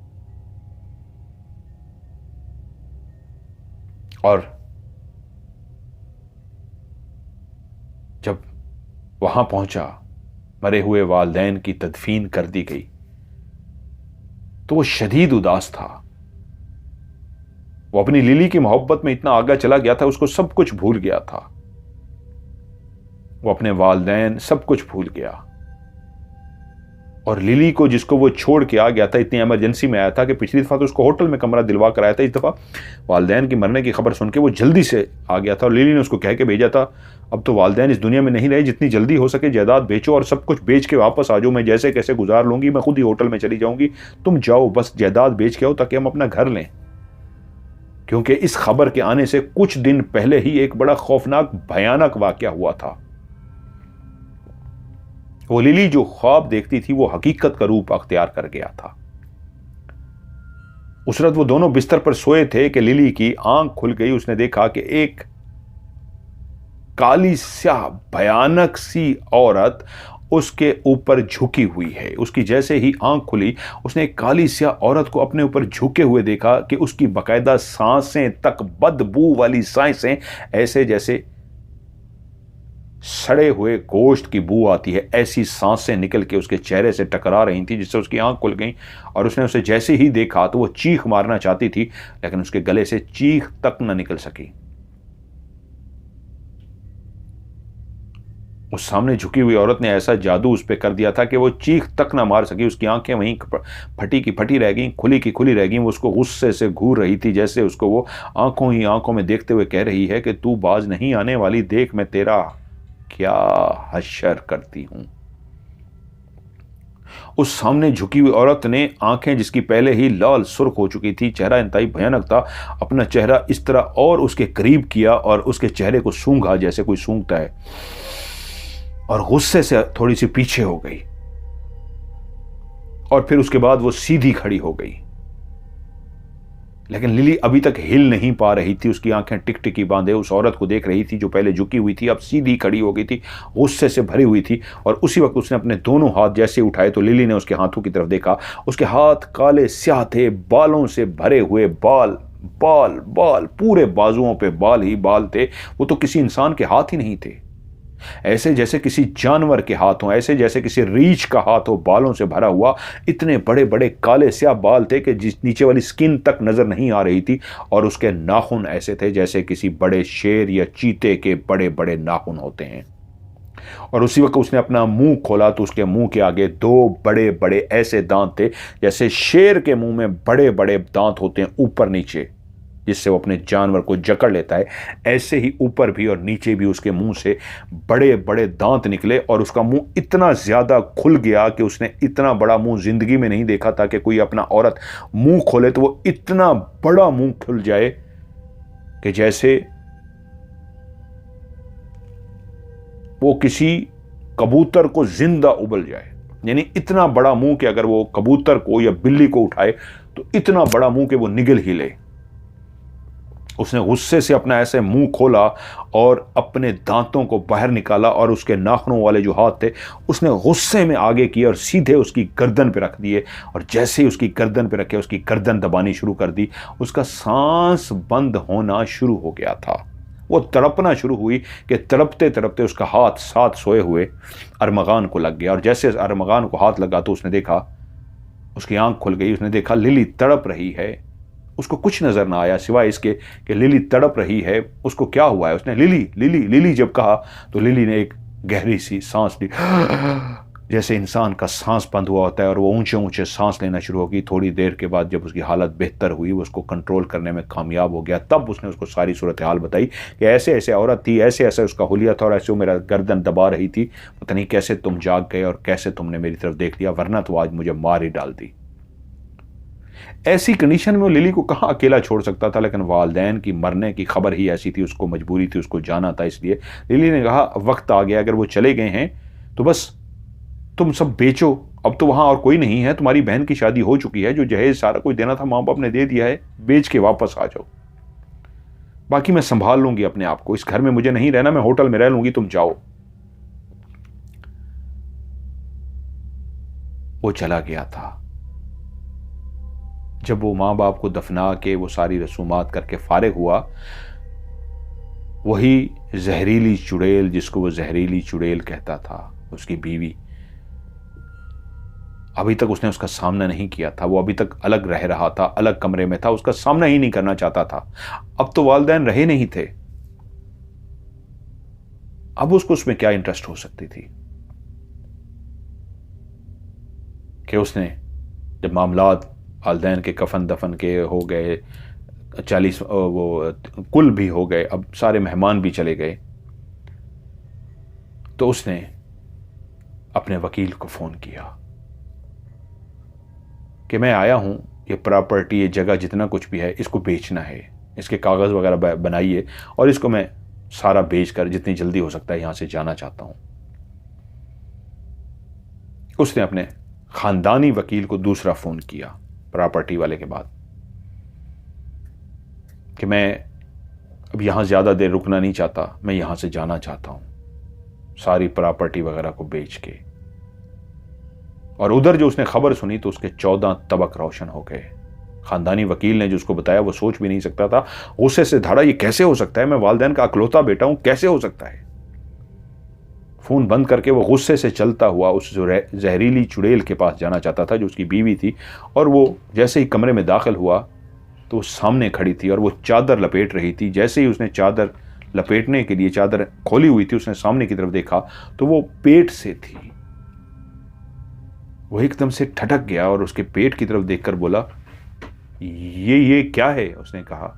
और जब वहां पहुंचा, मरे हुए वालिदैन की तदफीन कर दी गई, तो वो शदीद उदास था। वो अपनी लिली की मोहब्बत में इतना आगे चला गया था, उसको सब कुछ भूल गया था। वो अपने वालिदैन सब कुछ भूल गया। और लिली को, जिसको वो छोड़ के आ गया था, इतनी इमरजेंसी में आया था कि पिछली दफा तो उसको होटल में कमरा दिलवा कर आया था, इस दफा वालिदैन की मरने की खबर सुन के वो जल्दी से आ गया था। और लिली ने उसको कह के भेजा था, अब तो वालिदैन इस दुनिया में नहीं रहे, जितनी जल्दी हो सके जायदाद बेचो और सब कुछ बेच के वापस आ जाओ, मैं जैसे कैसे गुजार लूंगी, मैं खुद ही होटल में चली जाऊंगी, तुम जाओ बस जायदाद बेच के आओ ताकि हम अपना घर लें। क्योंकि इस खबर के आने से कुछ दिन पहले ही एक बड़ा खौफनाक भयानक वाकया हुआ था। वो लिली जो ख्वाब देखती थी वो हकीकत का रूप अख्तियार कर गया था। उस रात वो दोनों बिस्तर पर सोए थे कि लिली की आंख खुल गई। उसने देखा कि एक काली स्याह भयानक सी औरत उसके ऊपर झुकी हुई है। उसकी जैसे ही आंख खुली, उसने एक काली स्याह औरत को अपने ऊपर झुके हुए देखा कि उसकी बकायदा सांसें तक बदबू वाली सांसें, ऐसे जैसे सड़े हुए गोश्त की बू आती है, ऐसी सांसें निकल के उसके चेहरे से टकरा रही थी, जिससे उसकी आंख खुल गई। और उसने उसे जैसे ही देखा तो वो चीख मारना चाहती थी, लेकिन उसके गले से चीख तक न निकल सकी। उस सामने झुकी हुई औरत ने ऐसा जादू उस पर कर दिया था कि वो चीख तक ना मार सकी। उसकी आंखें वहीं फटी की फटी रह गईं, खुली की खुली रह गईं। वो उसको गुस्से से घूर रही थी, जैसे उसको वो आंखों ही आंखों में देखते हुए कह रही है कि तू बाज नहीं आने वाली, देख मैं तेरा क्या हश्र करती हूं। उस सामने झुकी हुई औरत ने आंखें, जिसकी पहले ही लाल सुर्ख हो चुकी थी, चेहरा इंतहाई भयानक था, अपना चेहरा इस तरह और उसके करीब किया और उसके चेहरे को सूंघा जैसे कोई सूंघता है, और गुस्से से थोड़ी सी पीछे हो गई। और फिर उसके बाद वो सीधी खड़ी हो गई। लेकिन लिली अभी तक हिल नहीं पा रही थी। उसकी आंखें टिकटिकी बांधे उस औरत को देख रही थी जो पहले झुकी हुई थी, अब सीधी खड़ी हो गई थी, गुस्से से भरी हुई थी। और उसी वक्त उसने अपने दोनों हाथ जैसे उठाए तो लिली ने उसके हाथों की तरफ देखा। उसके हाथ काले स्याह थे, बालों से भरे हुए बाल, बाल बाल, पूरे बाजुओं पे बाल ही बाल थे। वो तो किसी इंसान के हाथ ही नहीं थे, ऐसे जैसे किसी जानवर के हाथ हों, ऐसे जैसे किसी रीछ का हाथ हो, बालों से भरा हुआ। इतने बड़े बड़े काले स्याह बाल थे कि जिस नीचे वाली स्किन तक नजर नहीं आ रही थी। और उसके नाखून ऐसे थे जैसे किसी बड़े शेर या चीते के बड़े बड़े नाखून होते हैं। और उसी वक्त उसने अपना मुंह खोला तो उसके मुंह के आगे दो बड़े बड़े ऐसे दांत थे जैसे शेर के मुंह में बड़े बड़े दांत होते हैं ऊपर नीचे, जिससे वो अपने जानवर को जकड़ लेता है। ऐसे ही ऊपर भी और नीचे भी उसके मुंह से बड़े बड़े दांत निकले। और उसका मुंह इतना ज्यादा खुल गया कि उसने इतना बड़ा मुंह जिंदगी में नहीं देखा था कि कोई अपना औरत मुंह खोले तो वो इतना बड़ा मुंह खुल जाए कि जैसे वो किसी कबूतर को जिंदा उबल जाए। यानी इतना बड़ा मुंह कि अगर वो कबूतर को या बिल्ली को उठाए तो इतना बड़ा मुंह कि वो निगल ही ले। उसने गुस्से से अपना ऐसे मुंह खोला और अपने दांतों को बाहर निकाला और उसके नाखूनों वाले जो हाथ थे उसने गुस्से में आगे किए और सीधे उसकी गर्दन पे रख दिए। और जैसे ही उसकी गर्दन पे रखे उसकी गर्दन दबानी शुरू कर दी। उसका सांस बंद होना शुरू हो गया था। वो तड़पना शुरू हुई कि तड़पते तड़पते उसका हाथ साथ सोए हुए अरमगान को लग गया। और जैसे अरमगान को हाथ लगा तो उसने देखा, उसकी आंख खुल गई। उसने देखा लिली तड़प रही है। उसको कुछ नजर ना आया सिवाय इसके कि लिली तड़प रही है। उसको क्या हुआ है? उसने लिली लिली लिली जब कहा तो लिली ने एक गहरी सी सांस ली, जैसे इंसान का सांस बंद हुआ होता है, और वो ऊंचे ऊंचे सांस लेना शुरू होगी। थोड़ी देर के बाद जब उसकी हालत बेहतर हुई, वो उसको कंट्रोल करने में कामयाब हो गया, तब उसने उसको सारी सूरत हाल बताई कि ऐसे ऐसे औरत थी, ऐसे ऐसे उसका हुलिया था और ऐसे वो मेरा गर्दन दबा रही थी। पता नहीं कैसे तुम जाग गए और कैसे तुमने मेरी तरफ देख लिया, वरना तो आज मुझे मार ही डाल दी। ऐसी कंडीशन में वो लिली को कहाँ अकेला छोड़ सकता था, लेकिन वालिदैन की मरने की खबर ही ऐसी थी, उसको मजबूरी थी, उसको जाना था। इसलिए लिली ने कहा वक्त आ गया, अगर वो चले गए हैं तो बस तुम सब बेचो, अब तो वहां और कोई नहीं है, तुम्हारी बहन की शादी हो चुकी है, जो जहेज सारा कुछ देना था माँ बाप ने दे दिया है, बेच के वापस आ जाओ, बाकी मैं संभाल लूंगी अपने आप को, इस घर में मुझे नहीं रहना, मैं होटल में रह लूंगी, तुम जाओ। वो चला गया था। जब वो मां बाप को दफना के वो सारी रसूमात करके फारिग हुआ, वही जहरीली चुड़ैल, जिसको वो जहरीली चुड़ैल कहता था, उसकी बीवी, अभी तक उसने उसका सामना नहीं किया था। वो अभी तक अलग रह रहा था, अलग कमरे में था, उसका सामना ही नहीं करना चाहता था। अब तो वालिदैन रहे नहीं थे, अब उसको उसमें क्या इंटरेस्ट हो सकती थी कि उसने जब मामलात वालिदैन के कफन दफन के हो गए, 40 वो कुल भी हो गए, अब सारे मेहमान भी चले गए, तो उसने अपने वकील को फोन किया कि मैं आया हूं, ये प्रॉपर्टी, ये जगह, जितना कुछ भी है, इसको बेचना है, इसके कागज वगैरह बनाइए और इसको मैं सारा बेचकर जितनी जल्दी हो सकता है यहां से जाना चाहता हूं। उसने अपने खानदानी वकील को दूसरा फोन किया प्रॉपर्टी वाले के बाद कि मैं अब यहां ज्यादा देर रुकना नहीं चाहता, मैं यहां से जाना चाहता हूं, सारी प्रॉपर्टी वगैरह को बेच के। और उधर जो उसने खबर सुनी तो उसके 14 तबक रोशन हो गए। खानदानी वकील ने जो उसको बताया वो सोच भी नहीं सकता था, गुस्से से धाड़ा, ये कैसे हो सकता है, मैं वालिदैन का अकलौता बेटा हूं, कैसे हो सकता है। फोन बंद करके वो गुस्से से चलता हुआ उस जहरीली चुड़ैल के पास जाना चाहता था जो उसकी बीवी थी, और वो जैसे ही कमरे में दाखिल हुआ तो वो सामने खड़ी थी और वो चादर लपेट रही थी। जैसे ही उसने चादर लपेटने के लिए चादर खोली हुई थी, उसने सामने की तरफ देखा तो वो पेट से थी। वो एकदम से ठटक गया और उसके पेट की तरफ देखकर बोला, ये क्या है? उसने कहा,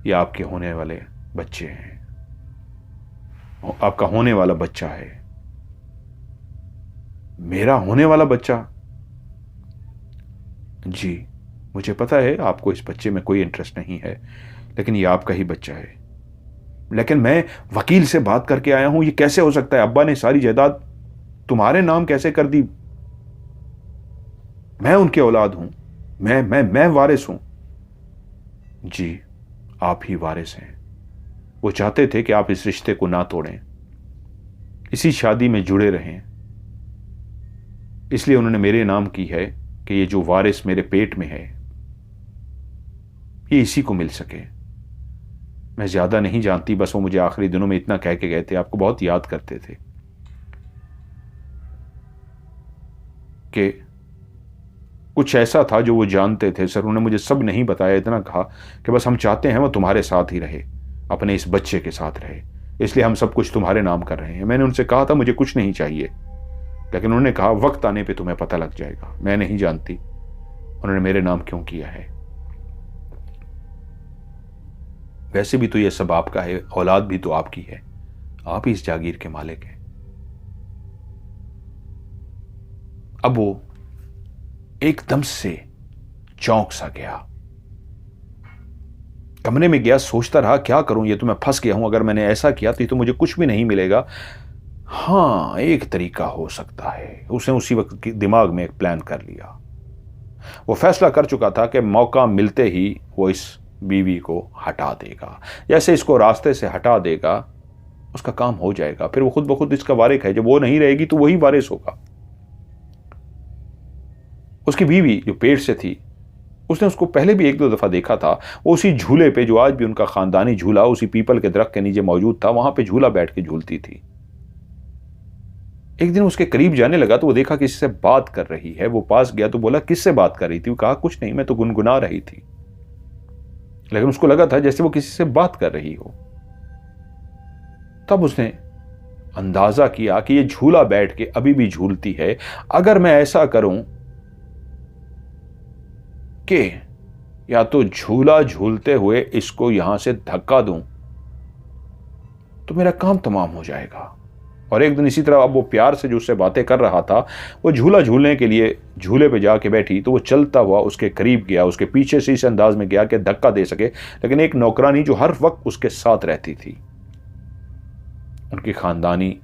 ये आपके होने वाले बच्चे हैं, आपका होने वाला बच्चा है। मेरा होने वाला बच्चा? जी, मुझे पता है आपको इस बच्चे में कोई इंटरेस्ट नहीं है, लेकिन ये आपका ही बच्चा है। लेकिन मैं वकील से बात करके आया हूं, ये कैसे हो सकता है? अब्बा ने सारी जायदाद तुम्हारे नाम कैसे कर दी? मैं उनके औलाद हूं, मैं वारिस हूं। जी, आप ही वारिस हैं। वो चाहते थे कि आप इस रिश्ते को ना तोड़ें, इसी शादी में जुड़े रहें, इसलिए उन्होंने मेरे नाम की है कि ये जो वारिस मेरे पेट में है ये इसी को मिल सके। मैं ज्यादा नहीं जानती, बस वो मुझे आखिरी दिनों में इतना कह के गए थे, आपको बहुत याद करते थे कि कुछ ऐसा था जो वो जानते थे। सर, उन्होंने मुझे सब नहीं बताया, इतना कहा कि बस हम चाहते हैं वो तुम्हारे साथ ही रहे, अपने इस बच्चे के साथ रहे, इसलिए हम सब कुछ तुम्हारे नाम कर रहे हैं। मैंने उनसे कहा था मुझे कुछ नहीं चाहिए, लेकिन उन्होंने कहा वक्त आने पे तुम्हें पता लग जाएगा। मैं नहीं जानती उन्होंने मेरे नाम क्यों किया है। वैसे भी तो ये सब आपका है, औलाद भी तो आपकी है, आप ही इस जागीर के मालिक हैं। अब वो एकदम से चौंक सा गया, कमरे में गया, सोचता रहा क्या करूं, ये तो मैं फंस गया हूं, अगर मैंने ऐसा किया तो मुझे कुछ भी नहीं मिलेगा। हाँ, एक तरीका हो सकता है। उसने उसी वक्त दिमाग में एक प्लान कर लिया। वो फैसला कर चुका था कि मौका मिलते ही वो इस बीवी को हटा देगा। जैसे इसको रास्ते से हटा देगा उसका काम हो जाएगा, फिर वो खुद ब खुद इसका वारिस है। जब वो नहीं रहेगी तो वही वारिस होगा। उसकी बीवी जो पेट से थी, उसने उसको पहले भी 1-2 दफा देखा था। वो उसी झूले पे, जो आज भी उनका खानदानी झूला उसी पीपल के दरख्त के नीचे मौजूद था, वहां पे झूला बैठ के झूलती थी। एक दिन उसके करीब जाने लगा तो वो देखा किसी से बात कर रही है। वो पास गया तो बोला, किससे बात कर रही थी? वो कहा, कुछ नहीं, मैं तो गुनगुना रही थी। लेकिन उसको लगा था जैसे वो किसी से बात कर रही हो। तब उसने अंदाजा किया कि ये झूला बैठ के अभी भी झूलती है। अगर मैं ऐसा करूं कि या तो झूला झूलते हुए इसको यहां से धक्का दूं तो मेरा काम तमाम हो जाएगा, और एक दिन इसी तरह अब वो प्यार से जो उससे बातें कर रहा था, वो झूला झूलने के लिए झूले पे जाके बैठी, तो वो चलता हुआ उसके करीब गया, उसके पीछे से इस अंदाज में गया कि धक्का दे सके। लेकिन एक नौकरानी जो हर वक्त उसके साथ रहती थी, उनकी खानदानी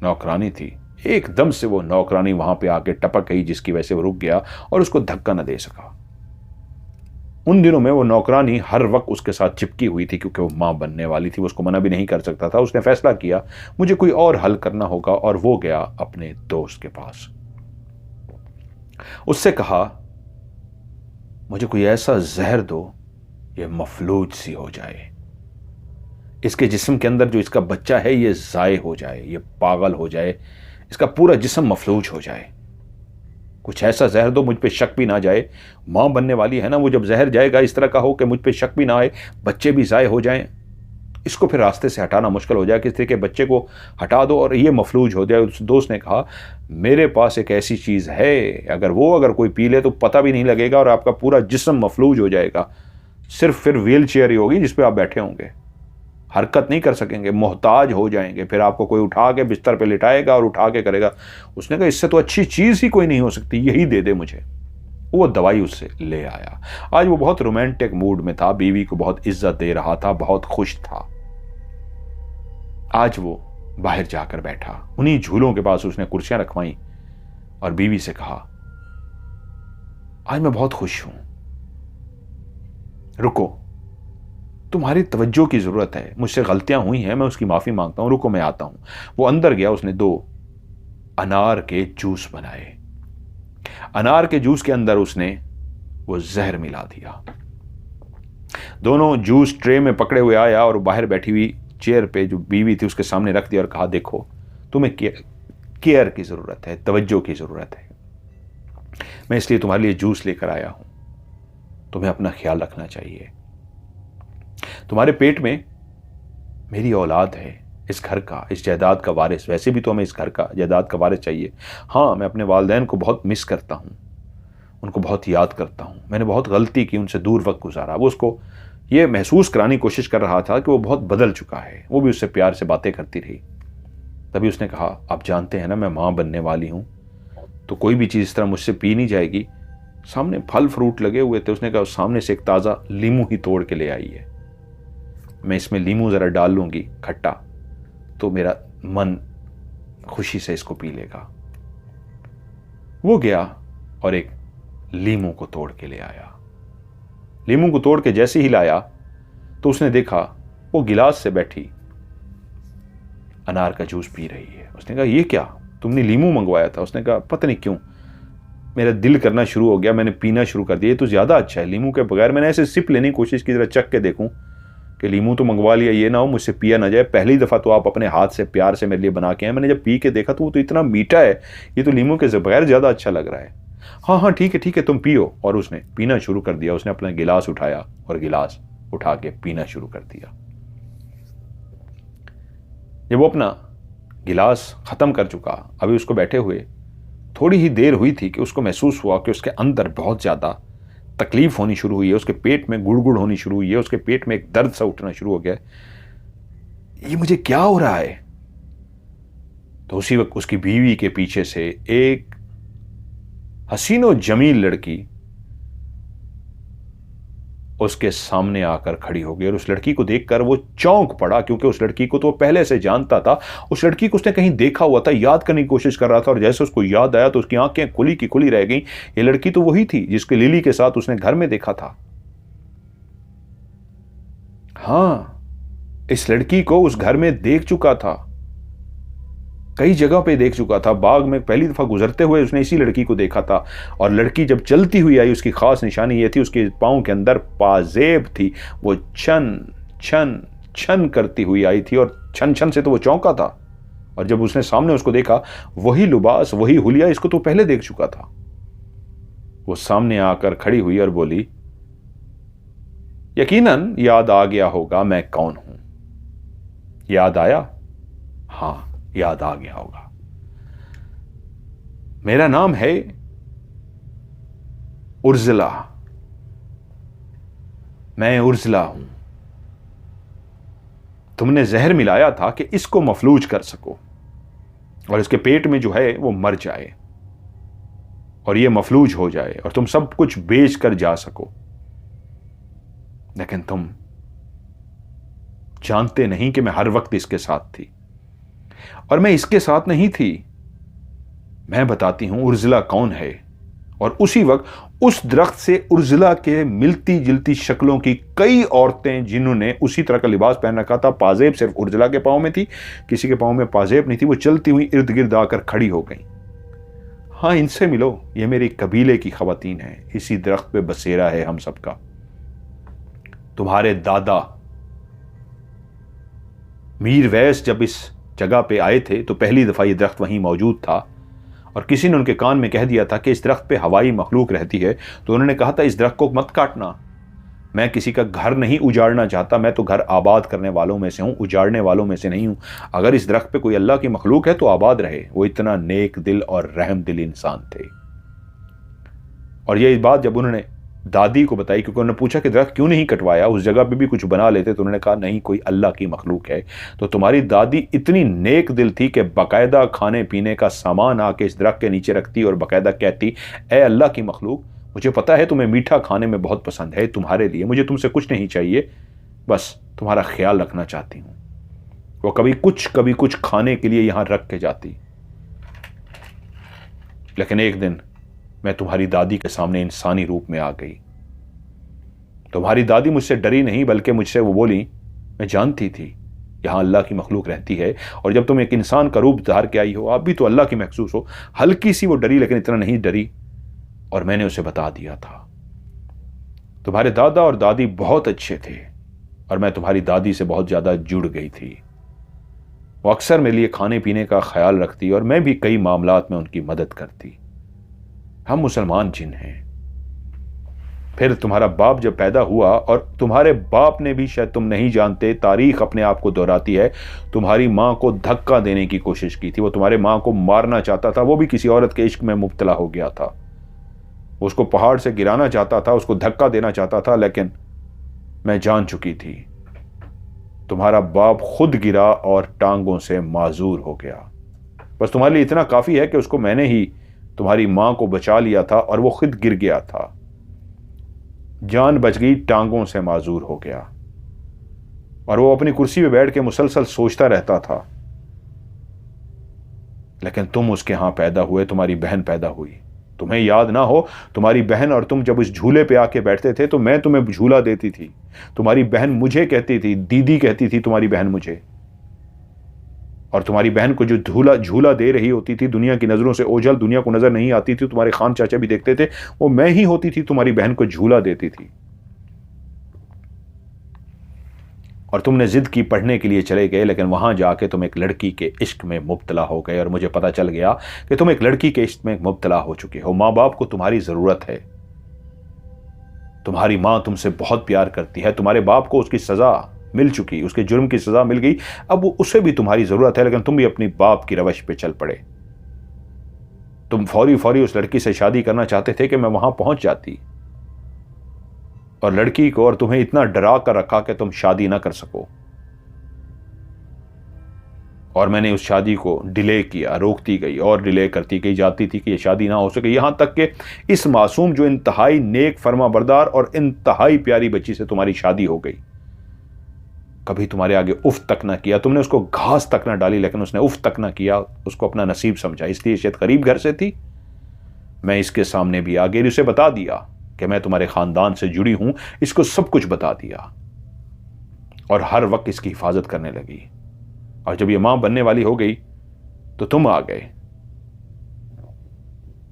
नौकरानी थी, एकदम से वो नौकरानी वहां पे आके टपक गई, जिसकी वजह से वो रुक गया और उसको धक्का न दे सका। उन दिनों में वो नौकरानी हर वक्त उसके साथ चिपकी हुई थी, क्योंकि वो मां बनने वाली थी, वो उसको मना भी नहीं कर सकता था। उसने फैसला किया मुझे कोई और हल करना होगा, और वो गया अपने दोस्त के पास। उससे कहा मुझे कोई ऐसा जहर दो ये मफलूज सी हो जाए, इसके जिस्म के अंदर जो इसका बच्चा है ये जाये हो जाए, ये पागल हो जाए, इसका पूरा जिस्म मफलूज हो जाए। कुछ ऐसा जहर दो मुझ पे शक भी ना जाए, मां बनने वाली है ना, वो जब जहर जाएगा इस तरह का हो कि मुझ पे शक भी ना आए, बच्चे भी जाये हो जाएं, इसको फिर रास्ते से हटाना मुश्किल हो जाए, किस तरीके बच्चे को हटा दो और ये मफलूज हो जाए। उस दोस्त ने कहा मेरे पास एक ऐसी चीज़ है, अगर कोई पी ले तो पता भी नहीं लगेगा और आपका पूरा जिस्म मफलूज हो जाएगा, सिर्फ फिर व्हील चेयर ही होगी जिस पे आप बैठे होंगे, हरकत नहीं कर सकेंगे, मोहताज हो जाएंगे, फिर आपको कोई उठा के बिस्तर पे लिटाएगा और उठा के करेगा। उसने कहा इससे तो अच्छी चीज़ ही कोई नहीं हो सकती, यही दे दे मुझे। वो दवाई उससे ले आया। आज वो बहुत रोमांटिक मूड में था, बीवी को बहुत इज्जत दे रहा था, बहुत खुश था। आज वो बाहर जाकर बैठा, उन्हीं झूलों के पास उसने कुर्सियां रखवाई और बीवी से कहा आज मैं बहुत खुश हूं, रुको, तुम्हारी तवज्जो की जरूरत है, मुझसे गलतियां हुई हैं, मैं उसकी माफी मांगता हूं, रुको मैं आता हूं। वो अंदर गया, उसने 2 अनार के जूस बनाए। अनार के जूस के अंदर उसने वो जहर मिला दिया। दोनों जूस ट्रे में पकड़े हुए आया और बाहर बैठी हुई चेयर पे जो बीवी थी उसके सामने रख दिया और कहा देखो तुम्हें केयर की जरूरत है, तवज्जो की जरूरत है, मैं इसलिए तुम्हारे लिए जूस लेकर आया हूं, तुम्हें अपना ख्याल रखना चाहिए। तुम्हारे पेट में मेरी औलाद है, इस घर का, इस जायदाद का वारिस, वैसे भी तो हमें इस घर का, जायदाद का वारिस चाहिए। हाँ, मैं अपने वालिदैन को बहुत मिस करता हूँ, उनको बहुत याद करता हूँ, मैंने बहुत गलती की, उनसे दूर वक्त गुजारा। वो उसको ये महसूस कराने की कोशिश कर रहा था कि वो बहुत बदल चुका है। वो भी उससे प्यार से बातें करती रही। तभी उसने कहा आप जानते हैं ना मैं माँ बनने वाली हूँ, तो कोई भी चीज़ इस तरह मुझसे पी नहीं जाएगी। सामने फल फ्रूट लगे हुए थे, उसने कहा सामने से एक ताज़ा लीमू ही तोड़ के ले आई है, मैं इसमें लीमू ज़रा डाल लूँगी खट्टा, तो मेरा मन खुशी से इसको पी लेगा। वो गया और एक लीमू को तोड़ के ले आया। लीमू को तोड़ के जैसे ही लाया तो उसने देखा वो गिलास से बैठी अनार का जूस पी रही है। उसने कहा ये क्या, तुमने लीमू मंगवाया था? उसने कहा पता नहीं क्यों मेरा दिल करना शुरू हो गया, मैंने पीना शुरू कर दिया, ये तो ज़्यादा अच्छा है लीमू के बगैर। मैंने ऐसे सिप लेने की कोशिश की, जरा चख के देखूं कि लीमू तो मंगवा लिया, ये ना हो मुझसे पिया ना जाए। पहली दफ़ा तो आप अपने हाथ से प्यार से मेरे लिए बना के आए, मैंने जब पी के देखा तो वो तो इतना मीठा है, ये तो लीमू के बगैर ज़्यादा अच्छा लग रहा है। हाँ हाँ ठीक है तुम पियो। और उसने पीना शुरू कर दिया। उसने अपना गिलास उठाया और गिलास उठा के पीना शुरू कर दिया। जब वो अपना गिलास ख़त्म कर चुका, अभी उसको बैठे हुए थोड़ी ही देर हुई थी कि उसको महसूस हुआ कि उसके अंदर बहुत ज़्यादा तकलीफ होनी शुरू हुई है, उसके पेट में गुड़गुड़ होनी शुरू हुई है, उसके पेट में एक दर्द सा उठना शुरू हो गया। ये मुझे क्या हो रहा है? तो उसी वक्त उसकी बीवी के पीछे से एक हसीनो जमील लड़की उसके सामने आकर खड़ी हो गई और उस लड़की को देखकर वो चौंक पड़ा, क्योंकि उस लड़की को तो पहले से जानता था। उस लड़की को उसने कहीं देखा हुआ था, याद करने की कोशिश कर रहा था, और जैसे उसको याद आया तो उसकी आंखें खुली की खुली रह गईं। ये लड़की तो वही थी जिसके लिली के साथ उसने घर में देखा था। हाँ, इस लड़की को उस घर में देख चुका था, कई जगह पे देख चुका था। बाग में पहली दफा गुजरते हुए उसने इसी लड़की को देखा था। और लड़की जब चलती हुई आई, उसकी खास निशानी यह थी, उसके पांव के अंदर पाजेब थी। वो छन छन छन करती हुई आई थी और छन छन से तो वो चौंका था। और जब उसने सामने उसको देखा, वही लिबास, वही हुलिया, इसको तो पहले देख चुका था। वो सामने आकर खड़ी हुई और बोली, यकीनन याद आ गया होगा मैं कौन हूं। याद आया? हां, याद आ गया होगा। मेरा नाम है उर्जिला, मैं उर्जिला हूं। तुमने जहर मिलाया था कि इसको मफलूज कर सको, और इसके पेट में जो है वो मर जाए और ये मफलूज हो जाए और तुम सब कुछ बेच कर जा सको। लेकिन तुम जानते नहीं कि मैं हर वक्त इसके साथ थी। और मैं इसके साथ नहीं थी, मैं बताती हूं उर्जिला कौन है। और उसी वक्त उस दरख्त से उर्जिला के मिलती जुलती शक्लों की कई औरतें जिन्होंने उसी तरह का लिबास पहन रखा था, पाजेब सिर्फ उर्जिला के पांव में थी, किसी के पांव में पाजेब नहीं थी, वो चलती हुई इर्द गिर्द आकर खड़ी हो गई। हाँ, इनसे मिलो, ये मेरी कबीले की खवातीन है, इसी दरख्त पे बसेरा है हम सबका। तुम्हारे दादा मीर वैस जब इस जगह पे आए थे तो पहली दफा ये दरख्त वहीं मौजूद था और किसी ने उनके कान में कह दिया था कि इस दरख्त पे हवाई मखलूक रहती है, तो उन्होंने कहा था इस दरख्त को मत काटना। मैं किसी का घर नहीं उजाड़ना चाहता, मैं तो घर आबाद करने वालों में से हूं, उजाड़ने वालों में से नहीं हूं। अगर इस दरख्त पे कोई अल्लाह की मखलूक है तो आबाद रहे। वो इतना नेक दिल और रहम दिल इंसान थे। और ये बात जब उन्होंने दादी को बताई, क्योंकि उन्होंने पूछा कि दरख्त क्यों नहीं कटवाया, उस जगह पे भी कुछ बना लेते, तो उन्होंने कहा नहीं, कोई अल्लाह की मखलूक है। तो तुम्हारी दादी इतनी नेक दिल थी कि बाकायदा खाने पीने का सामान आके इस दरख्त के नीचे रखती और बाकायदा कहती, ए अल्लाह की मखलूक, मुझे पता है तुम्हें मीठा खाने में बहुत पसंद है, तुम्हारे लिए मुझे तुमसे कुछ नहीं चाहिए, बस तुम्हारा ख्याल रखना चाहती हूँ। वो कभी कुछ खाने के लिए यहां रख के जाती। लेकिन एक दिन मैं तुम्हारी दादी के सामने इंसानी रूप में आ गई। तुम्हारी दादी मुझसे डरी नहीं, बल्कि मुझसे वो बोली, मैं जानती थी यहां अल्लाह की मखलूक रहती है, और जब तुम एक इंसान का रूप धार के आई हो, आप भी तो अल्लाह की महसूस हो। हल्की सी वो डरी, लेकिन इतना नहीं डरी, और मैंने उसे बता दिया था। तुम्हारे दादा और दादी बहुत अच्छे थे और मैं तुम्हारी दादी से बहुत ज्यादा जुड़ गई थी। वो अक्सर मेरे लिए खाने पीने का ख्याल रखती और मैं भी कई मामलात में उनकी मदद करती। हम मुसलमान जिन हैं। फिर तुम्हारा बाप जब पैदा हुआ, और तुम्हारे बाप ने भी, शायद तुम नहीं जानते, तारीख अपने आप को दोहराती है, तुम्हारी मां को धक्का देने की कोशिश की थी। वो तुम्हारे मां को मारना चाहता था, वो भी किसी औरत के इश्क में मुब्तला हो गया था। उसको पहाड़ से गिराना चाहता था, उसको धक्का देना चाहता था, लेकिन मैं जान चुकी थी तुम्हारा बाप खुद गिरा और टांगों से माजूर हो गया। बस तुम्हारे लिए इतना काफी है कि उसको मैंने ही तुम्हारी मां को बचा लिया था और वो खुद गिर गया था, जान बच गई, टांगों से माजूर हो गया। और वो अपनी कुर्सी पे बैठ के मुसलसल सोचता रहता था। लेकिन तुम उसके यहां पैदा हुए, तुम्हारी बहन पैदा हुई। तुम्हें याद ना हो, तुम्हारी बहन और तुम जब उस झूले पे आके बैठते थे तो मैं तुम्हें झूला देती थी। तुम्हारी बहन मुझे कहती थी, दीदी कहती थी तुम्हारी बहन मुझे। और तुम्हारी बहन को जो झूला दे रही होती थी, दुनिया की नजरों से ओझल, दुनिया को नजर नहीं आती थी, तुम्हारे खान चाचा भी देखते थे, वो मैं ही होती थी, तुम्हारी बहन को झूला देती थी। और तुमने जिद की, पढ़ने के लिए चले गए, लेकिन वहां जाके तुम एक लड़की के इश्क में मुब्तला हो गए और मुझे पता चल गया कि तुम एक लड़की के इश्क में मुब्तला हो चुके हो। मां बाप को तुम्हारी जरूरत है। तुम्हारी मां तुमसे बहुत प्यार करती है। तुम्हारे बाप को उसकी सजा मिल चुकी, उसके जुर्म की सजा मिल गई, अब उसे भी तुम्हारी जरूरत है, लेकिन तुम भी अपनी बाप की रवश पे चल पड़े। तुम फौरी उस लड़की से शादी करना चाहते थे कि मैं वहां पहुंच जाती, और लड़की को और तुम्हें इतना डरा कर रखा कि तुम शादी ना कर सको। और मैंने उस शादी को डिले किया, रोकती गई और डिले करती गई, जाती थी कि यह शादी ना हो सके। यहां तक कि इस मासूम जो इंतहाई नेक, फर्माबरदार और इंतहाई प्यारी बच्ची से तुम्हारी शादी हो गई। कभी तुम्हारे आगे उफ तक ना किया, तुमने उसको घास तक ना डाली, लेकिन उसने उफ तक ना किया, उसको अपना नसीब समझा। इसलिए शायद करीब घर से थी, मैं इसके सामने भी आ गई, उसे बता दिया कि मैं तुम्हारे खानदान से जुड़ी हूं, इसको सब कुछ बता दिया, और हर वक्त इसकी हिफाजत करने लगी। और जब ये मां बनने वाली हो गई तो तुम आ गए।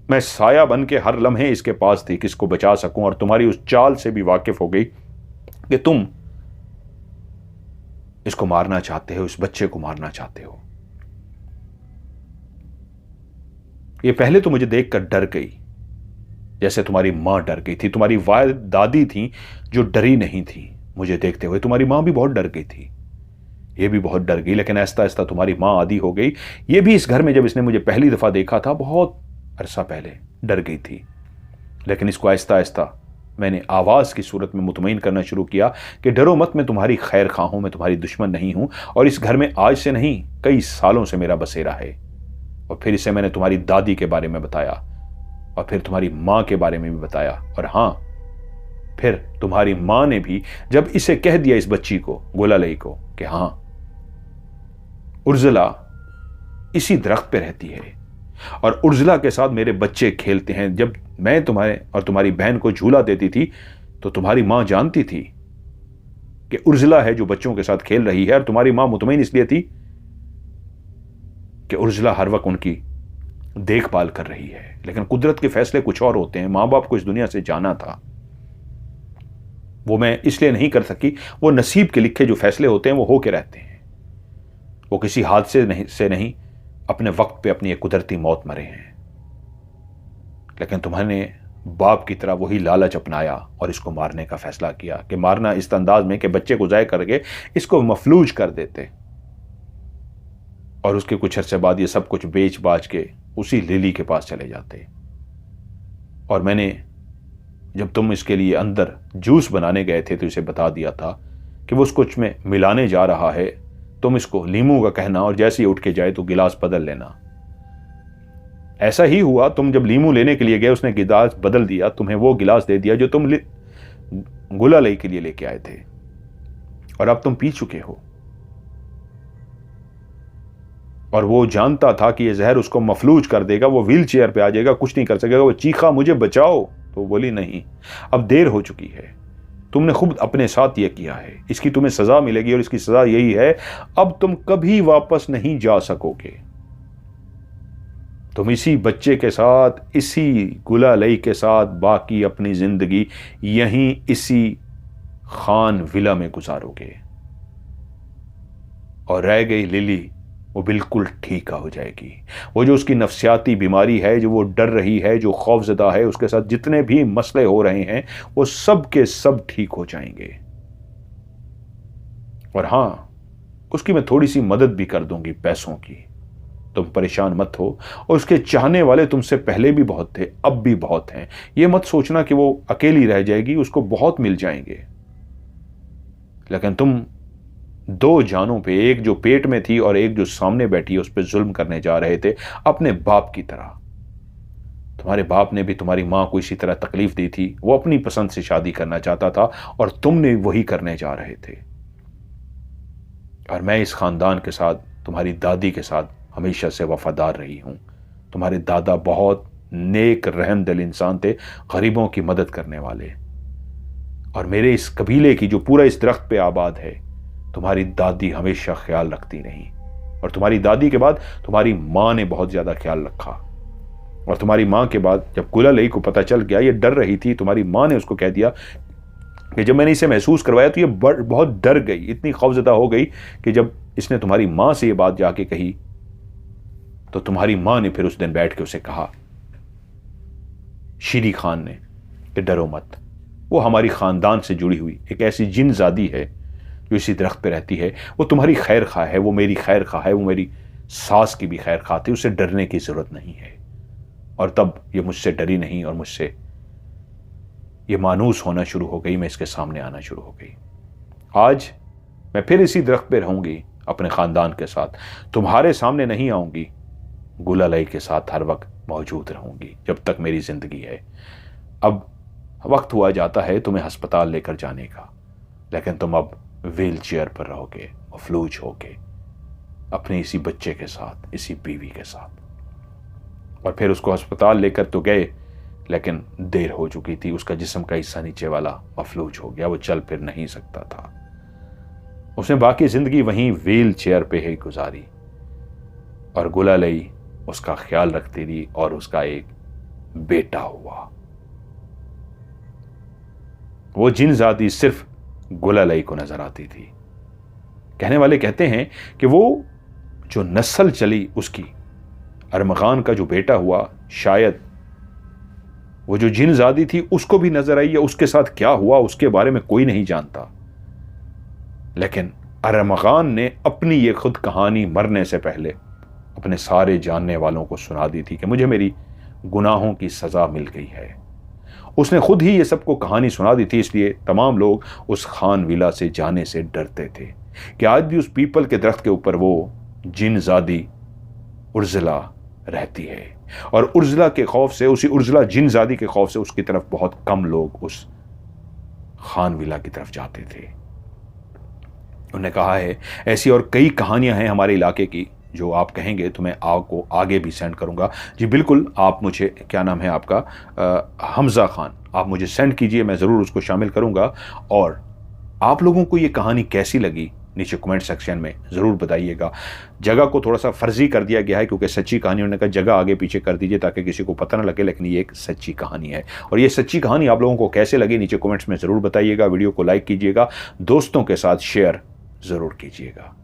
मैं साया बन के हर लम्हे इसके पास थी, किसको बचा सकूं, और तुम्हारी उस चाल से भी वाकिफ हो गई कि तुम इसको मारना चाहते हो, इस बच्चे को मारना चाहते हो। ये पहले तो मुझे देखकर डर गई, जैसे तुम्हारी मां डर गई थी। तुम्हारी दादी थी जो डरी नहीं थी मुझे देखते हुए, तुम्हारी मां भी बहुत डर गई थी, ये भी बहुत डर गई। लेकिन आहिस्ता आहिस्ता तुम्हारी मां आदी हो गई। ये भी इस घर में जब इसने मुझे पहली दफा देखा था, बहुत अरसा पहले, डर गई थी। लेकिन इसको आहिस्ता आहिस्ता मैंने आवाज की सूरत में मुतमईन करना शुरू किया कि डरो मत, मैं तुम्हारी खैर खा हूं, मैं तुम्हारी दुश्मन नहीं हूं, और इस घर में आज से नहीं, कई सालों से मेरा बसेरा है। और फिर इसे मैंने तुम्हारी दादी के बारे में बताया, और फिर तुम्हारी मां के बारे में भी बताया। और हां, फिर तुम्हारी मां ने भी जब इसे कह दिया, इस बच्ची को, गुलालई को, कि हां, उर्जिला इसी दरख्त पे रहती है और उर्जिला के साथ मेरे बच्चे खेलते हैं। जब मैं तुम्हारे और तुम्हारी बहन को झूला देती थी तो तुम्हारी मां जानती थी कि उर्जिला है जो बच्चों के साथ खेल रही है, और तुम्हारी मां मुतमईन इसलिए थी कि उर्जिला हर वक्त उनकी देखभाल कर रही है। लेकिन कुदरत के फैसले कुछ और होते हैं। मां बाप को इस दुनिया से जाना था, वो मैं इसलिए नहीं कर सकी। वो नसीब के लिखे जो फैसले होते हैं वो होके रहते हैं। वो किसी हादसे से नहीं, अपने वक्त पे अपनी एक कुदरती मौत मरे हैं। लेकिन तुम्हारे बाप की तरह वही लालच अपनाया और इसको मारने का फैसला किया, कि मारना इस अंदाज में कि बच्चे को ज़ाय करके इसको मफलूज कर देते, और उसके कुछ अर्से बाद ये सब कुछ बेच बाच के उसी लिली के पास चले जाते। और मैंने जब तुम इसके लिए अंदर जूस बनाने गए थे तो इसे बता दिया था कि वो उसको में मिलाने जा रहा है, तुम इसको लीमू का कहना और जैसे ही उठ के जाए तो गिलास बदल लेना। ऐसा ही हुआ, तुम जब लीमू लेने के लिए गए उसने गिलास बदल दिया, तुम्हें वो गिलास दे दिया जो तुम गुलालई के लिए लेके आए थे, और अब तुम पी चुके हो। और वो जानता था कि ये जहर उसको मफलूज कर देगा, वो व्हील चेयर पे आ जाएगा, कुछ नहीं कर सकेगा। वो चीखा, मुझे बचाओ, तो बोली नहीं, अब देर हो चुकी है, तुमने खुद अपने साथ ये किया है, इसकी तुम्हें सजा मिलेगी, और इसकी सजा यही है, अब तुम कभी वापस नहीं जा सकोगे। तुम इसी बच्चे के साथ, इसी गुलालई के साथ बाकी अपनी जिंदगी यहीं इसी खान विला में गुजारोगे। और रह गई लिली, वो बिल्कुल ठीक हो जाएगी। वो जो उसकी नफ्सियाती बीमारी है, जो वो डर रही है, जो खौफजदा है, उसके साथ जितने भी मसले हो रहे हैं वो सब के सब ठीक हो जाएंगे। और हां, उसकी मैं थोड़ी सी मदद भी कर दूंगी, पैसों की, तुम परेशान मत हो। और उसके चाहने वाले तुमसे पहले भी बहुत थे, अब भी बहुत हैं। ये मत सोचना कि वो अकेली रह जाएगी, उसको बहुत मिल जाएंगे। लेकिन तुम दो जानों पे, एक जो पेट में थी और एक जो सामने बैठी है, उस पर जुल्म करने जा रहे थे अपने बाप की तरह। तुम्हारे बाप ने भी तुम्हारी मां को इसी तरह तकलीफ दी थी। वो अपनी पसंद से शादी करना चाहता था और तुमने वही करने जा रहे थे। और मैं इस खानदान के साथ, तुम्हारी दादी के साथ हमेशा से वफादार रही हूं। तुम्हारे दादा बहुत नेक रहम दिल इंसान थे, गरीबों की मदद करने वाले। और मेरे इस कबीले की, जो पूरा इस दरख्त पे आबाद है, तुम्हारी दादी हमेशा ख्याल रखती रही। और तुम्हारी दादी के बाद तुम्हारी मां ने बहुत ज्यादा ख्याल रखा। और तुम्हारी मां के बाद जब गुलालई को पता चल गया, ये डर रही थी, तुम्हारी मां ने उसको कह दिया कि जब मैंने इसे महसूस करवाया तो ये बहुत डर गई, इतनी खौफजदा हो गई कि जब इसने तुम्हारी मां से ये बात जाके कही तो तुम्हारी मां ने फिर उस दिन बैठ के उसे कहा, शीरी खान ने, कि डरो मत, वो हमारी खानदान से जुड़ी हुई एक ऐसी जिनजादी है जो इसी दरख्त पे रहती है। वो तुम्हारी खैर खा है, वो मेरी खैर खा है, वो मेरी सास की भी खैर खा थी, उसे डरने की जरूरत नहीं है। और तब ये मुझसे डरी नहीं और मुझसे ये मानूस होना शुरू हो गई, मैं इसके सामने आना शुरू हो गई। आज मैं फिर इसी दरख्त पे रहूंगी अपने खानदान के साथ, तुम्हारे सामने नहीं आऊंगी, गुलालई के साथ हर वक्त मौजूद रहूंगी जब तक मेरी जिंदगी है। अब वक्त हुआ जाता है तुम्हें अस्पताल लेकर जाने का, लेकिन तुम अब व्हील चेयर पर रहोगे, मफलूज होगे, अपने इसी बच्चे के साथ, इसी बीवी के साथ। और फिर उसको अस्पताल लेकर तो गए, लेकिन देर हो चुकी थी। उसका जिस्म का हिस्सा नीचे वाला मफलूज हो गया, वो चल फिर नहीं सकता था। उसने बाकी जिंदगी वहीं व्हील चेयर पे ही गुजारी, और गुलालई उसका ख्याल रखती रही, और उसका एक बेटा हुआ। वो जिनजादी सिर्फ गुलालई को नजर आती थी। कहने वाले कहते हैं कि वो जो नस्ल चली उसकी, अरमगान का जो बेटा हुआ, शायद वो जो जिनजादी थी उसको भी नजर आई, या उसके साथ क्या हुआ उसके बारे में कोई नहीं जानता। लेकिन अरमगान ने अपनी ये खुद कहानी मरने से पहले अपने सारे जानने वालों को सुना दी थी कि मुझे मेरी गुनाहों की सजा मिल गई है। उसने खुद ही ये सबको कहानी सुना दी थी, इसलिए तमाम लोग उस खान विला से जाने से डरते थे कि आज भी उस पीपल के दरख्त के ऊपर वो जिनजादी उर्जिला रहती है। और उर्जला के खौफ से, उसी उर्जला जिनजादी के खौफ से उसकी तरफ बहुत कम लोग उस खान विला की तरफ जाते थे। उन्होंने कहा है ऐसी और कई कहानियां हैं हमारे इलाके की, जो आप कहेंगे तो मैं आपको आगे भी सेंड करूंगा। जी बिल्कुल, आप मुझे, क्या नाम है आपका, हमजा खान, आप मुझे सेंड कीजिए, मैं ज़रूर उसको शामिल करूंगा। और आप लोगों को ये कहानी कैसी लगी नीचे कमेंट सेक्शन में ज़रूर बताइएगा। जगह को थोड़ा सा फर्जी कर दिया गया है क्योंकि सच्ची कहानी, उन्होंने कहा जगह आगे पीछे कर दीजिए ताकि किसी को पता ना लगे, लेकिन ये एक सच्ची कहानी है। और ये सच्ची कहानी आप लोगों को कैसे लगी नीचे कमेंट्स में ज़रूर बताइएगा। वीडियो को लाइक कीजिएगा, दोस्तों के साथ शेयर ज़रूर कीजिएगा।